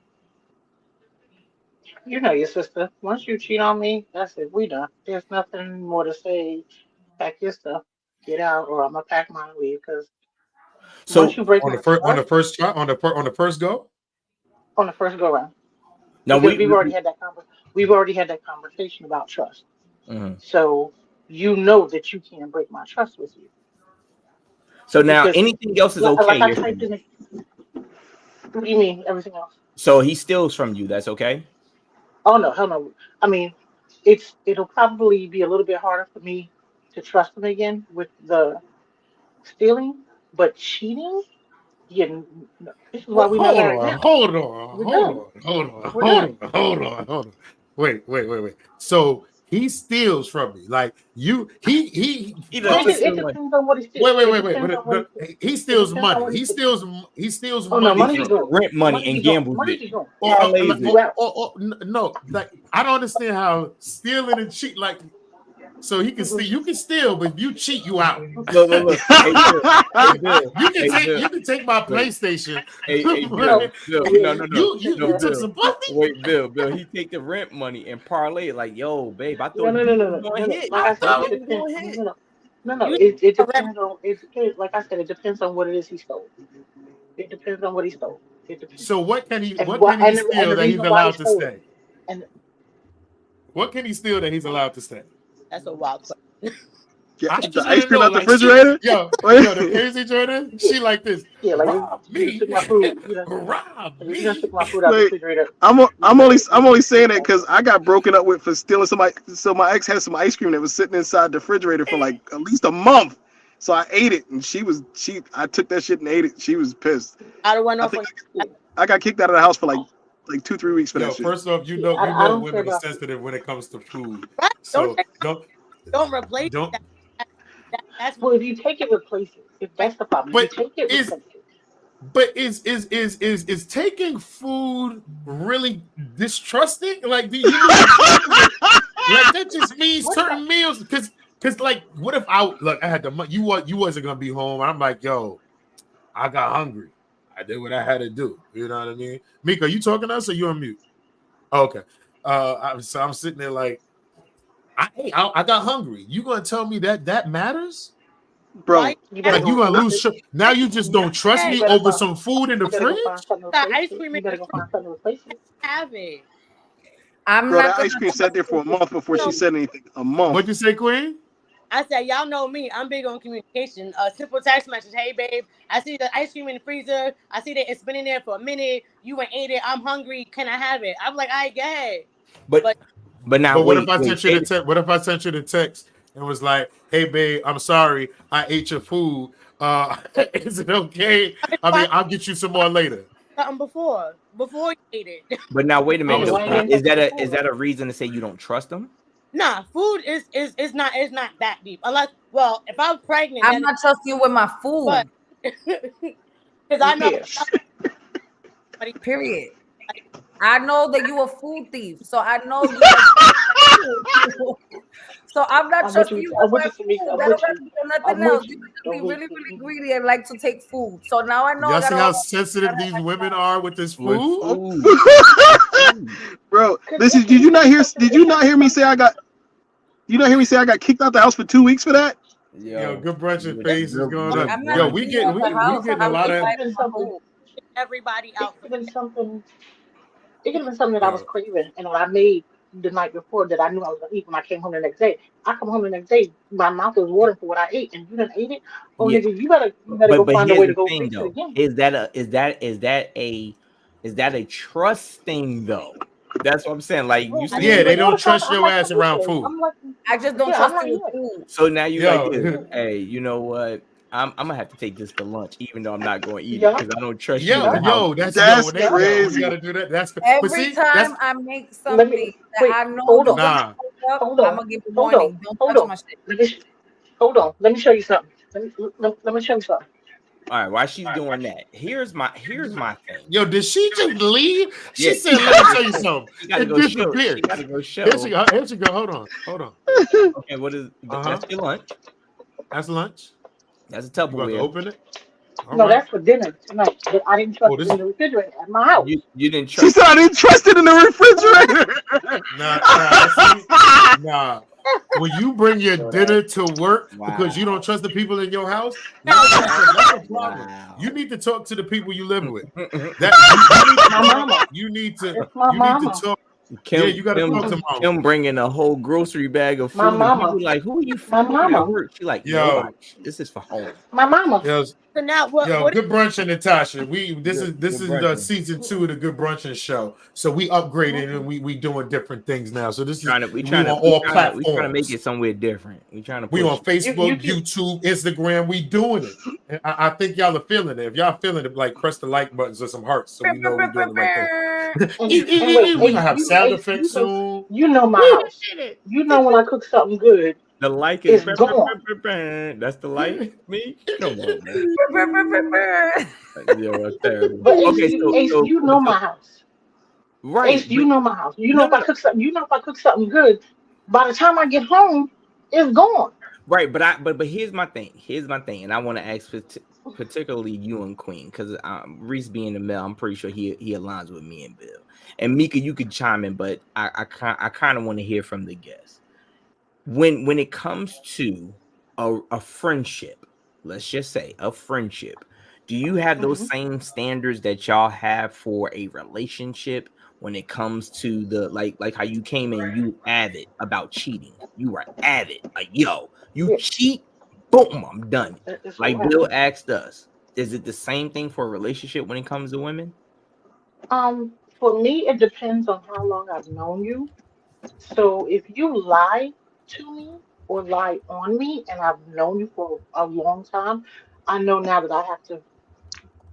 You know your sister. Once you cheat on me, that's it. We done. There's nothing more to say. Pack your stuff, get out, or I'm gonna pack mine and leave. Because So once you break on my the first trust, on the first go. on the first go round, now because we've already had that we've already had that conversation about trust. So you know that you can't break my trust with you. So now Because, anything else is like okay. I typed in. What do you mean? Everything else? So he steals from you. That's okay. Oh no, hell no. I mean, it'll probably be a little bit harder for me to trust him again with the stealing, but cheating, yeah, no. This is why we're not married now. Hold on. Wait. So he steals from me. Like he He promised. It depends on what he steals. Wait. He steals money. He steals Oh no, money. money he's doing. Rent money and gambles Money it. he's doing. No, like I don't understand how stealing and cheat like. So he can steal. You can steal, but if you cheat, you out. Look. Hey, Bill. You can take my PlayStation. Hey, Bill. No. You took some puppy. Wait, Bill. He take the rent money and parlay it like, yo, babe, I thought No. It depends on. Like I said, it depends on what it is he stole. It depends on what he stole. So what can he steal that he's allowed to stay? And what can he steal that he's allowed to stay? That's a wild question. Yeah, the ice cream out the refrigerator. The crazy Jordan. She like this. Yeah, like rob me. Took my food. Rob me. You just took my food out the refrigerator. I'm only saying that because I got broken up with for stealing somebody. So my ex had some ice cream that was sitting inside the refrigerator for like at least a month. So I ate it, and I took that shit and ate it. She was pissed. I got kicked out of the house for like 2-3 weeks for that shit. First off, you know women are sensitive when it comes to food. Right? So don't replace that. That's well, if you take it, replace it. If that's the problem, but you take it, replace it. But is taking food really distrusting? Like, do you like that just means certain meals? Because like, what if I had the money? You wasn't gonna be home. I'm like, yo, I got hungry. I did what I had to do. You know what I mean? Mika, you talking to us or you on mute? Oh, okay. So I'm sitting there like, I got hungry. You gonna tell me that matters? Bro, like you gonna lose. Now you just don't trust me over some food in the fridge. Ice cream. You better go find something to replace it. Have it. That ice cream sat there for a month before she said anything. A month. What'd you say, Queen? I said, y'all know me. I'm big on communication. A simple text message. Hey, babe, I see the ice cream in the freezer. I see that it's been in there for a minute. You ain't ate it. I'm hungry. Can I have it? I'm like, all right, go ahead. But now, what if I sent you the text? What if I sent you the text and was like, "Hey, babe, I'm sorry, I ate your food. Is it okay? I mean, I'll get you some more later." Something before you ate it. But now, wait a minute. Is that a reason to say you don't trust them? Nah, food is not that deep. Unless, well, if I'm pregnant, I'm not trusting you with my food. Because I know. Period. I know that you a food thief, so I know you. So I'm not trusting you with my food. That don't have to be nothing else. You can be really, really greedy and like to take food. So now I know. Y'all see how sensitive these women are with this food? Bro, listen. Did you not hear me say I got? You not hear me say I got kicked out the house for 2 weeks for that? Yo, Good Brunchin face is going on. Yo, we getting a lot of everybody out. It could have been something that I was craving and what I made the night before that I knew I was gonna eat when I came home the next day. I come home the next day, my mouth was watering for what I ate, and you didn't eat it. Oh, nigga, you better go find a way to go fix it again. Is that a trust thing though? That's what I'm saying. Like you said, Yeah, they don't Notice trust I'm your like ass around habitually. food. I'm like, I just don't yeah, trust I'm you like, with food. so now you like this. Yo, Hey, you know what? I'm gonna have to take this to lunch, even though I'm not going to eat it yeah, because I don't trust you in yo, the house. yo, that's That's when they, yeah. yo, we crazy. gotta do that. That's but Every see, that's time I make Let something me that wait. I know Hold you're on. gonna nah. fuck up, Hold I'm on. gonna give a Hold on. warning. Don't Hold touch on. my shit. Hold on. Let me show you something. Let me show you something. All right, while she's doing that, here's my thing. Yo, did she just leave? She Yeah, said, "Let me show you something." she gotta It go show. She disappeared. gotta go show. Here she go. Here she go. Hold on. Hold on. Okay, what is Uh huh. that's your lunch? That's lunch. That's a You about to Tupperware. open it? All No, right. that's for dinner tonight. But I didn't Oh, trust it this in the refrigerator at my house. You didn't She trust. said I didn't trust it in the refrigerator. nah. See, nah. When you bring your So dinner to work because you wow. don't trust the people in your house, that's a problem. Wow. You need to talk to the people you live with. Kim, That you need to My talk. mama. You need to. It's my You need to mama. talk. Yeah, you got to Kim, talk to Mm-mm. mama. Kim bringing a whole grocery bag of My food, and mama. people like, who are you My feeding at mama. work? She like, no Yo, lunch. This is for home. My mama. yo, So now Yo, what Good Brunchin, Natasha. This Good, is this good is the brunching. season 2 of the Good Brunchin show. So we upgraded and Mm-mm. we doing different things now. So this is We we trying on to we all trying to we trying to make platforms. it somewhere different. We trying to We on push. You Facebook, can YouTube, Instagram. We doing it. And I think y'all are feeling it. If y'all feeling it, like press the like buttons or some hearts, so we know we're doing the right thing. and wait, We gonna Ace, have sound effects know soon. you know my house. You know when I cook something good, The like is it's gone. that's the like. Me, come on, man. Yo, that's terrible. But Ace, Okay, You know my house. right, Ace, but you know my house. You know if no, I cook something. You know if I cook something good, by the time I get home, it's gone. right, but here's my thing. Here's my thing, and I want to ask particularly you and Queen, because Reese being the male, I'm pretty sure he aligns with me and Bill. And Mika, you could chime in, but I kind of want to hear from the guests. When it comes to a friendship, let's just say a friendship, do you have those Hmm. same standards that y'all have for a relationship when it comes to the like how you came in, you avid about cheating, you were avid, like yo, you Yeah, cheat, boom, I'm done. it's a Like wrap. Bill asked us, is it the same thing for a relationship when it comes to women? For me, it depends on how long I've known you. So if you lie to me or lie on me, and I've known you for a long time, I know now that I have to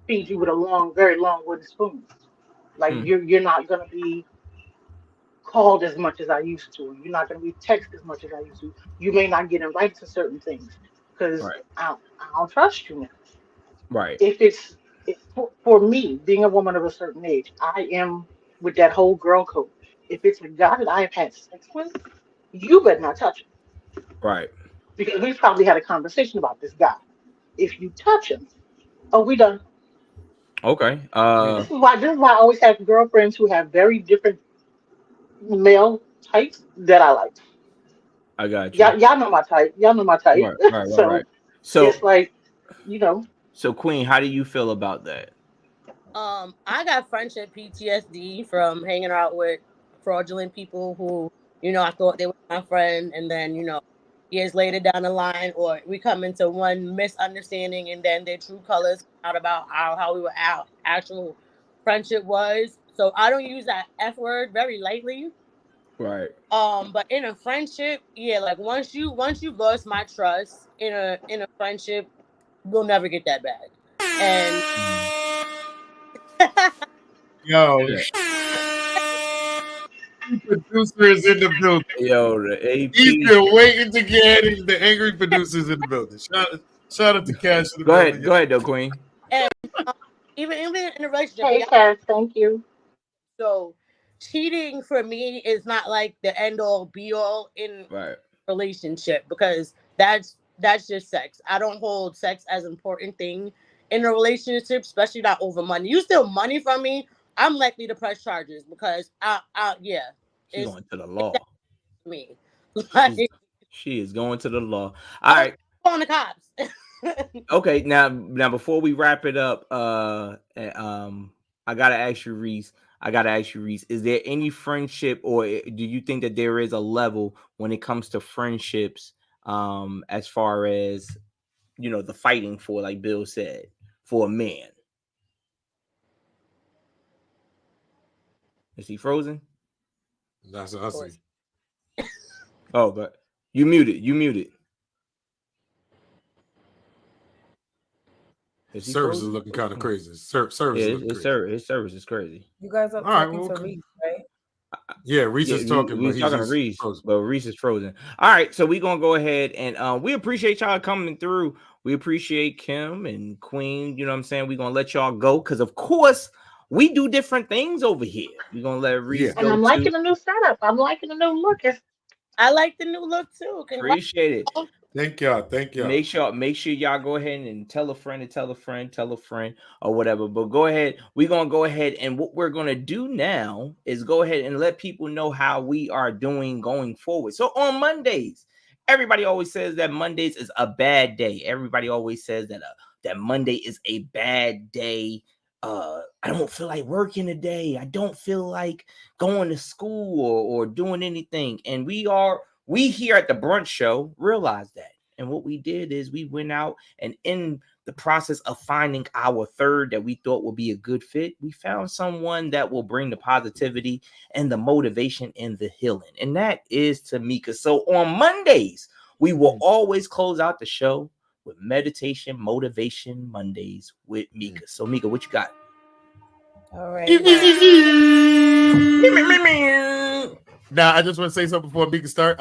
feed you with a long, very long wooden spoon. Like Hmm, you're not gonna be called as much as I used to. You're not gonna be texted as much as I used to. You may not get invited to certain things because right, I don't trust you now. right, If it's for me, being a woman of a certain age, I am with that whole girl code. If it's a guy that I have had sex with, you better not touch him right. because we've probably had a conversation about this guy. If you touch him, oh, we done. Okay. This is why I always have girlfriends who have very different male types that I like. I got you. Y'all know my type. Y'all know my type. Right. So it's So like, you know, Queen, how do you feel about that? I got friendship PTSD from hanging out with fraudulent people who, I thought they were my friend, and then, years later down the line, or we come into one misunderstanding, and then their true colors come out about how we were our actual friendship was. So I don't use that F word very lightly. Right. But in a friendship, yeah, like once you lost my trust in a friendship, we'll never get that back. And Mm. Yo, Yeah. producer is in the building. Yo, the He's AP. been waiting to get it. The angry producers in the building. Shout out to Cash in the building. Go ahead, though, Queen. and even in a relationship, hey, Cass, thank you. so cheating for me is not like the end all be all in Right. relationship, because that's just sex. I don't hold sex as an important thing in a relationship, especially not over money. You steal money from me, I'm likely to press charges, because yeah, She it's going to the it's that law. to me. She's Like, she is going to the law. All oh, right. on the cops. Okay. Now before we wrap it up, I gotta ask you, Reese. Is there any friendship, or do you think that there is a level when it comes to friendships, as far as the fighting for, like Bill said, for a man? Is he frozen? That's what I see. Oh, but you muted. Service is looking kind of crazy. Service is looking crazy. His service is crazy. You guys are talking to Reese, right? Yeah, Reese is talking, but he's talking to Reese, but Reese is frozen. All right, so we're gonna go ahead and we appreciate y'all coming through. We appreciate Kim and Queen. You know what I'm saying? We're gonna let y'all go because, of course, we do different things over here. We're gonna let Reese go. And I'm liking the new setup. I'm liking the new look. I like the new look too. Appreciate it. Thank y'all. Make sure y'all go ahead and tell a friend, or whatever. But go ahead. We're gonna go ahead, and what we're gonna do now is go ahead and let people know how we are doing going forward. So on Mondays, everybody always says that Mondays is a bad day. Everybody always says that that Monday is a bad day. I don't feel like working today. I don't feel like going to school or doing anything. And we here at the Brunch Show realized that. And what we did is we went out, and in the process of finding our third that we thought would be a good fit, we found someone that will bring the positivity and the motivation and the healing. And that is Tamika. So on Mondays, we will always close out the show with meditation, motivation Mondays with Mika. So Mika, what you got? All right. Now, I just want to say something before Mika start.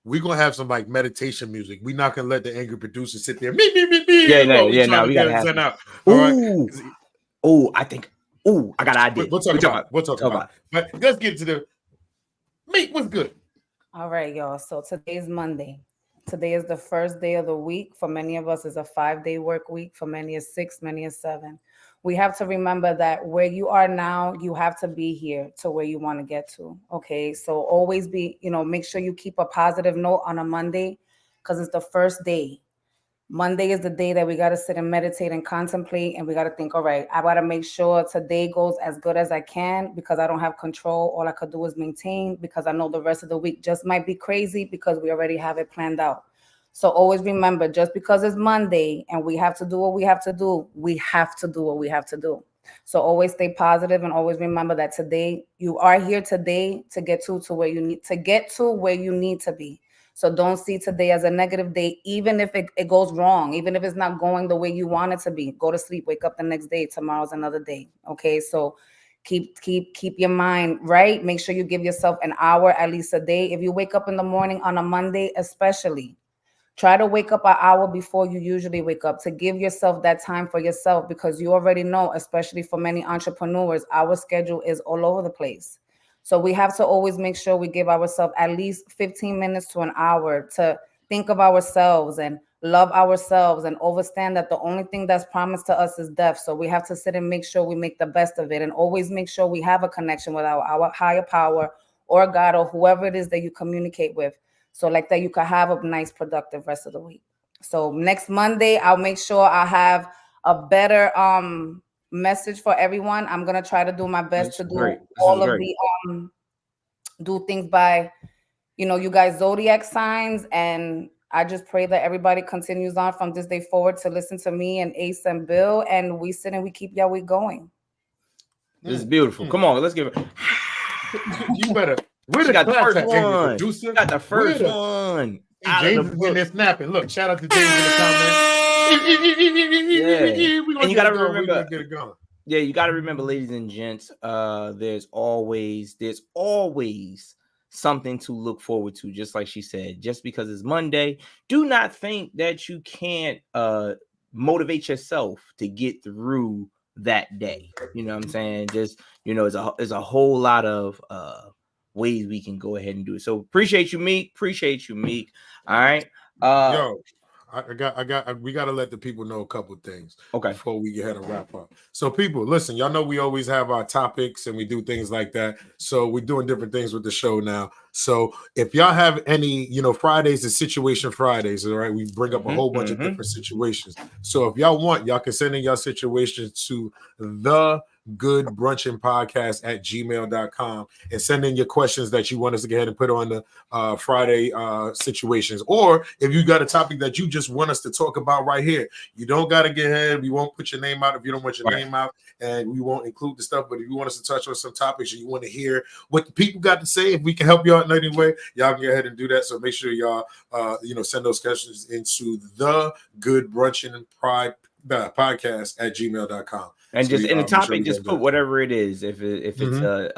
We're going to have some like meditation music. We're not going to let the angry producer sit there. Me. Yeah, we got to have out. I got an idea. We'll talk about. But let's get to the meat. What's good? All right, y'all. So today's Monday. Today is the first day of the week. For many of us, it's a 5-day work week. For many, it's 6, many is 7. We have to remember that where you are now, you have to be here to where you want to get to. Okay. So always make sure you keep a positive note on a Monday because it's the first day. Monday is the day that we got to sit and meditate and contemplate. And we got to think, all right, I got to make sure today goes as good as I can because I don't have control. All I could do is maintain because I know the rest of the week just might be crazy because we already have it planned out. So always remember, just because it's Monday and we have to do what we have to do, we have to do what we have to do. So always stay positive and always remember that today you are here today to get to where you need to get to where you need to be. So don't see today as a negative day, even if it goes wrong, even if it's not going the way you want it to be. Go to sleep, wake up the next day. Tomorrow's another day. Okay, so keep your mind right. Make sure you give yourself an hour at least a day. If you wake up in the morning on a Monday, especially, try to wake up an hour before you usually wake up to give yourself that time for yourself because you already know, especially for many entrepreneurs, our schedule is all over the place. So we have to always make sure we give ourselves at least 15 minutes to an hour to think of ourselves and love ourselves and understand that the only thing that's promised to us is death. So we have to sit and make sure we make the best of it and always make sure we have a connection with our higher power or God or whoever it is that you communicate with. So like that, you can have a nice, productive rest of the week. So next Monday, I'll make sure I have a better message for everyone. I'm going to try to do my best to do all of the do things by, you guys zodiac signs. And I just pray that everybody continues on from this day forward to listen to me and Ace and Bill. And we sit and we keep y'all week going. This is beautiful. Come on, let's give it. You better. We got the first one. We got the first one. James is in there snapping. Look, shout out to James in the comments. Yeah. And you gotta remember. Yeah, you gotta remember, ladies and gents. There's always something to look forward to. Just like she said, just because it's Monday, do not think that you can't motivate yourself to get through that day. You know what I'm saying? Just there's a whole lot of ways we can go ahead and do it. So appreciate you, Meek. All right. We got to let the people know a couple of things. Okay. Before we get ahead and wrap up. So people, listen, y'all know we always have our topics and we do things like that. So we're doing different things with the show now. So if y'all have any, Fridays is Situation Fridays, all right? We bring up a whole bunch of different situations. So if y'all want, y'all can send in your situations to Good Brunchin Podcast at gmail.com and send in your questions that you want us to go ahead and put on the Friday situations. Or if you got a topic that you just want us to talk about right here, you don't got to get ahead. We won't put your name out if you don't want your name out, and we won't include the stuff. But if you want us to touch on some topics and you want to hear what the people got to say, if we can help you out in any way, y'all can go ahead and do that. So make sure y'all, send those questions into the Good Brunchin Podcast at gmail.com. And so just in the topic, just put whatever it is. If it's in the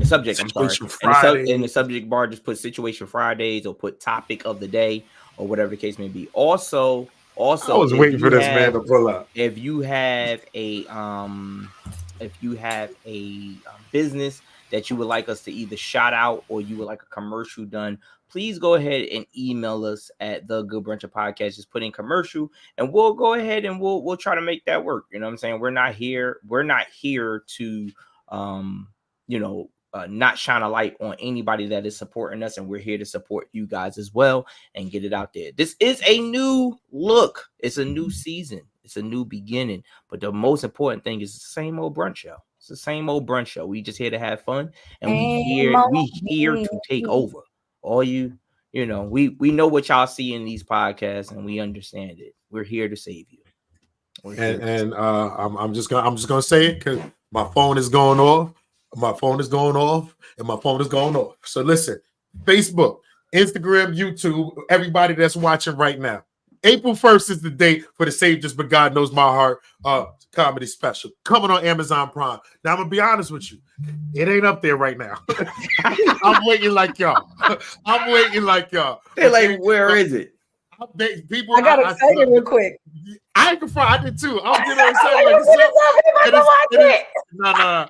subject, in the subject bar, just put Situation Fridays or put topic of the day or whatever the case may be. Also, I was waiting for this man to pull up. If you have a business that you would like us to either shout out or you would like a commercial done, please go ahead and email us at the Good Brunchin Podcast. Just put in commercial and we'll go ahead and we'll try to make that work. You know what I'm saying? We're not here to not shine a light on anybody that is supporting us, and we're here to support you guys as well and get it out there. This is a new look. It's a new season. It's a new beginning. But the most important thing is the same old brunch show. It's the same old brunch show. We just here to have fun, and we here to take over. All we know what y'all see in these podcasts, and we understand it. We're here to save you. I'm just gonna say it because my phone is going off. My phone is going off, and my phone is going off. So listen, Facebook, Instagram, YouTube, everybody that's watching right now. April 1st is the date for the Save Just But God Knows My Heart comedy special coming on Amazon Prime. Now, I'm going to be honest with you. It ain't up there right now. I'm waiting like y'all. They're like, where is it? People, I got excited real quick. I ain't confront. I did too. I was getting excited. No.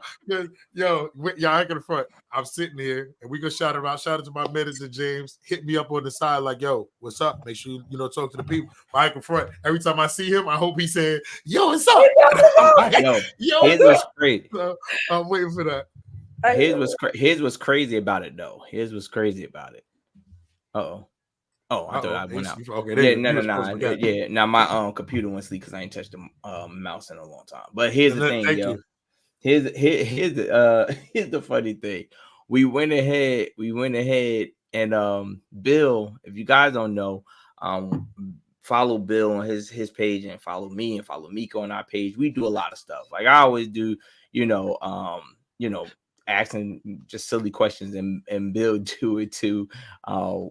Yo, I ain't gonna front. I'm sitting here and we gonna shout it out. Shout out to my manager James. Hit me up on the side like, yo, what's up? Make sure you talk to the people. I ain't confront. Every time I see him, I hope he said, yo, what's up? His was great. So, I'm waiting for that. His was crazy about it though. His was crazy about it. Oh, I thought I went out. Okay, no. Yeah, now my computer went sleep because I ain't touched the mouse in a long time. But here's the thing, yo. Here's the funny thing. We went ahead and Bill, if you guys don't know, follow Bill on his page and follow me and follow Miko on our page. We do a lot of stuff. Like I always do, asking just silly questions and Bill do it too,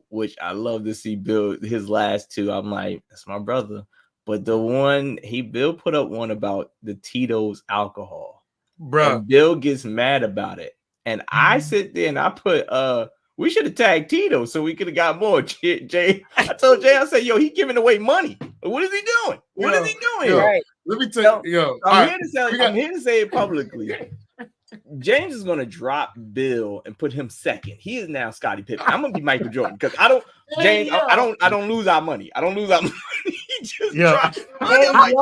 which I love to see Bill, his last two. I'm like, that's my brother. But the one Bill put up one about the Tito's alcohol, bro. Bill gets mad about it, and I sit there and I put we should have tagged Tito so we could have got more. Jay, I told Jay, I said, yo, he giving away money. What is he doing? What is he doing? Right. Let me tell you, I'm here to say it publicly. James is gonna drop Bill and put him second. He is now Scottie Pippen. I'm gonna be Michael Jordan because I don't lose our money. I don't lose our money. He just dropped. Like,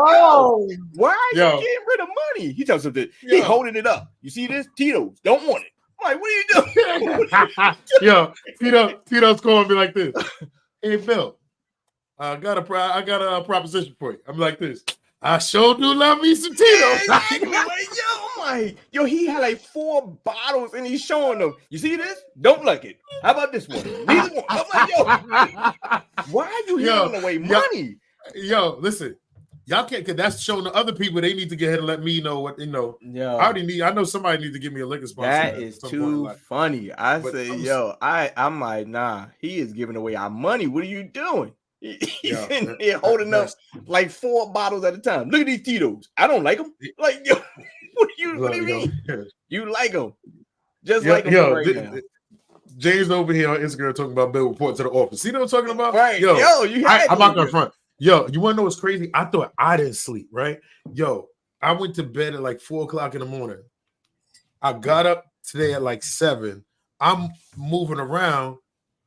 why are you getting rid of money? He tells us that he holding it up. You see this? Tito's don't want it. I'm like, what are you doing? Tito's calling me like this. Hey Bill, I got a proposition for you. I'm like this. I sure do love me some Tito's. He had like 4 bottles and he's showing them. You see this? Don't like it. How about this one? Neither one. I'm like, why are you giving away money? Listen, y'all can't, because that's showing the other people they need to get ahead and let me know what they know. I know somebody needs to give me a liquor sponsor. That is too funny. I'm like, nah, he is giving away our money. What are you doing? He's in here holding up like 4 bottles at a time. Look at these Tito's. I don't like them. Like, yo, what do you mean? You like them. Just like them right now. James over here on Instagram talking about Bill report to the office. See what I'm talking about? Right. I'm not gonna front. Yo, you want to know what's crazy? I thought I didn't sleep, right? Yo, I went to bed at like 4:00 in the morning. I got up today at like 7. I'm moving around.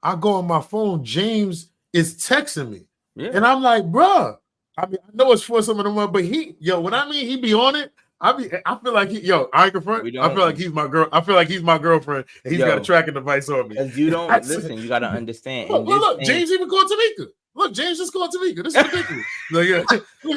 I go on my phone. James is texting me. Yeah. And I'm like, bruh, I mean, I know it's for some of them, but when I mean he be on it, I feel like I ain't confront. I feel like he's my girl. I feel like he's my girlfriend, and he's got a tracking device on me. Because you don't listen, you got to understand. Look, James even called Tamika. Look, James just called Tamika. This is ridiculous. Look at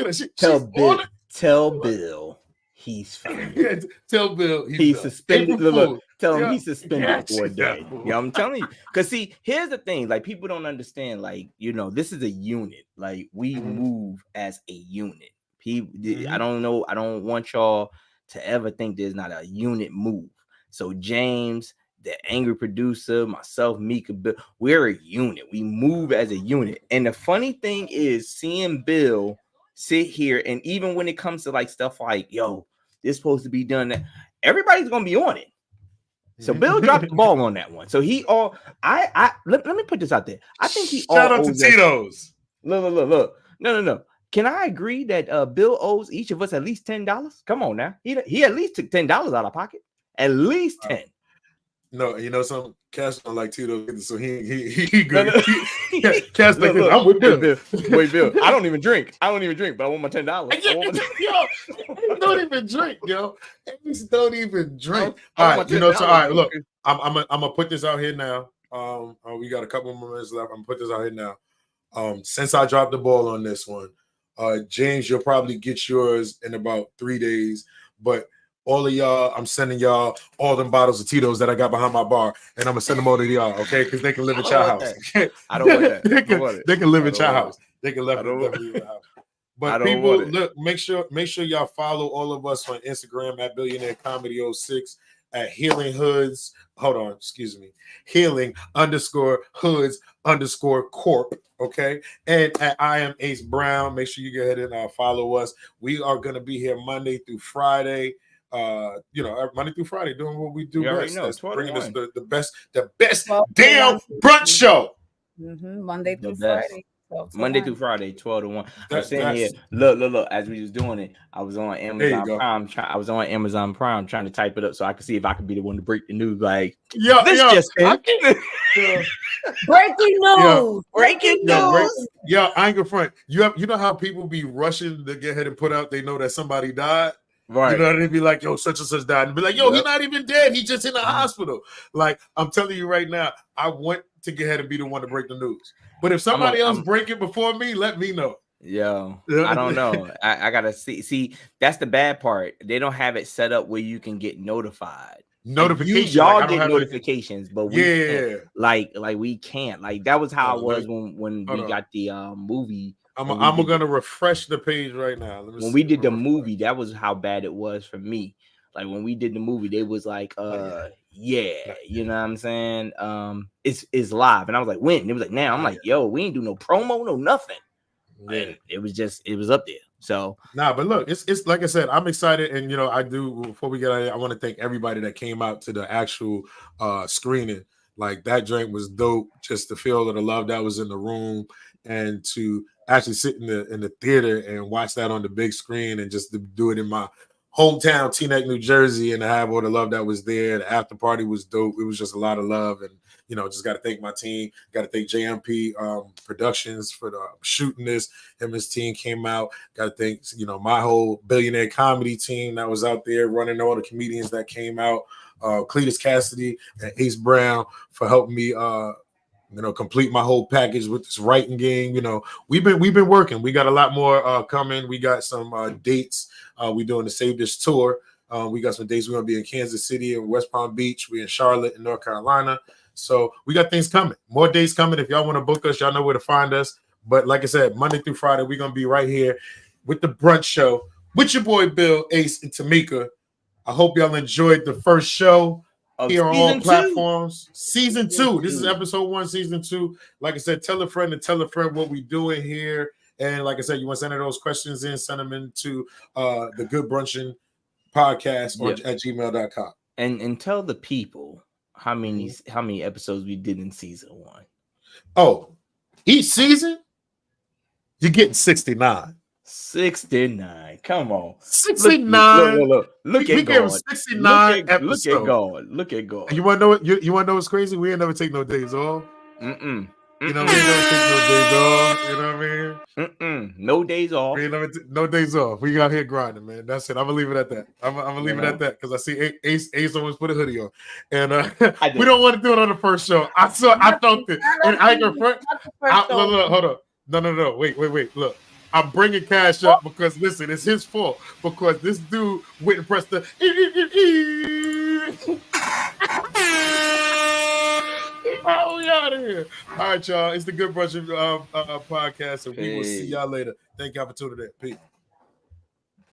that shit. Tell Bill He's fired. Yeah, tell Bill he's suspended. Look, tell him he's suspended for a day. Yeah, I'm telling you. Because see, here's the thing. Like, people don't understand. Like, this is a unit. Like, we move as a unit. I don't know. I don't want y'all to ever think there's not a unit move. So James, the angry producer, myself, Mika, Bill, we're a unit. We move as a unit. And the funny thing is seeing Bill sit here, and even when it comes to like stuff like, yo, this supposed to be done, everybody's gonna be on it. So Bill dropped the ball on that one. So let me put this out there. I think he shout out to Tito's. Look. No. Can I agree that Bill owes each of us at least $10? Come on now. He at least took $10 out of pocket. At least 10. No, some Cash don't like Tito, so he good. No. Cash like this. I'm with Bill. Wait, Bill. I don't even drink, but I want my $10. Yo, don't even drink, yo. Ace don't even drink. All right, so all right, look, I'm gonna put this out here now. We got a couple more minutes left. I'm gonna put this out here now. Since I dropped the ball on this one, James, you'll probably get yours in about 3 days, but all of y'all, I'm sending y'all all them bottles of Tito's that I got behind my bar, and I'm gonna send them all to y'all, okay? Because they can live at your house. I don't want that. They can live at your house. They can live at your house. But people, look, make sure y'all follow all of us on Instagram at Billionaire Comedy 06, at Healing Hoods. Hold on, excuse me. Healing_Hoods_Corp. Okay, and at I am Ace Brown. Make sure you go ahead and follow us. We are gonna be here Monday through Friday. Monday through Friday doing what we do best. That's bringing us the best damn brunch show. Monday through Friday. Monday through Friday, 12 to 1. I'm saying here, look, as we was doing it, I was on Amazon Prime. Trying to type it up so I could see if I could be the one to break the news. Like, breaking news. Breaking news. I ain't gonna front. You know how people be rushing to get ahead and put out, they know that somebody died. Right. You know, they'd be like, yo, such and such died. And be like, yo, he's not even dead. He's just in the hospital. Like, I'm telling you right now, I want to get ahead and be the one to break the news. But if somebody else break it before me, let me know. Yo, I don't know. I gotta see. See, that's the bad part. They don't have it set up where you can get notified. Notifications. Y'all get notifications, but we can't. Like we can't. Like, that was how it was when we got the movie. I'm gonna refresh the page right now. When we did the movie, that was how bad it was for me. Like, when we did the movie, they was like, you know what I'm saying? It's live. And I was like, when? It was like, now. I'm like, yo, we ain't do no promo, no nothing. Yeah. It was up there. So but look, it's like I said, I'm excited, and I do. Before we get out of here, I want to thank everybody that came out to the actual screening. Like, that drink was dope. Just to feel the love that was in the room, and to actually sit in the theater and watch that on the big screen, and just to do it in my hometown, Teaneck, New Jersey, and to have all the love that was there. The after party was dope. It was just a lot of love, and just got to thank my team. Got to thank JMP Productions for shooting this. Him and his team came out. Got to thank my whole Billionaire Comedy team that was out there running, all the comedians that came out. Cletus Cassidy and Ace Brown for helping me complete my whole package with this writing game. We've been working. We got a lot more coming. We got some dates. We're doing the Save This tour. We got some dates. We're gonna be in Kansas City and West Palm Beach. We're in Charlotte and North Carolina. So we got things coming. More dates coming. If y'all want to book us, y'all know where to find us. But like I said, Monday through Friday, we're gonna be right here with the brunch show with your boy Bill, Ace, and Tamika. I hope y'all enjoyed the first show here on all platforms. Season 2. This is episode 1, season 2. Like I said, tell a friend what we doing here. And like I said, you want to send those questions in, send them into the Good Brunchin Podcast at gmail.com. And tell the people how many episodes we did in season 1. Oh, each season you're getting 69. 69. Come on. 69. Look at God. 69 episodes. Look at God. And you want to know what? You want to know what's crazy? We ain't never take no days off. We never take no days off. You know what I mean? No days off. We never no days off. We out here grinding, man. That's it. I'm gonna leave it at that. I'm gonna leave it at that because I see Ace almost put a hoodie on, and we don't want to do it on the first show. I felt it, and I can front. Look, hold on. No. Wait. Look, I'm bringing Cash up because listen, it's his fault because this dude went and pressed the. Oh, we out of here. All right, y'all. It's the Good Brunchin Podcast, and we will see y'all later. Thank y'all for tuning in. Peace.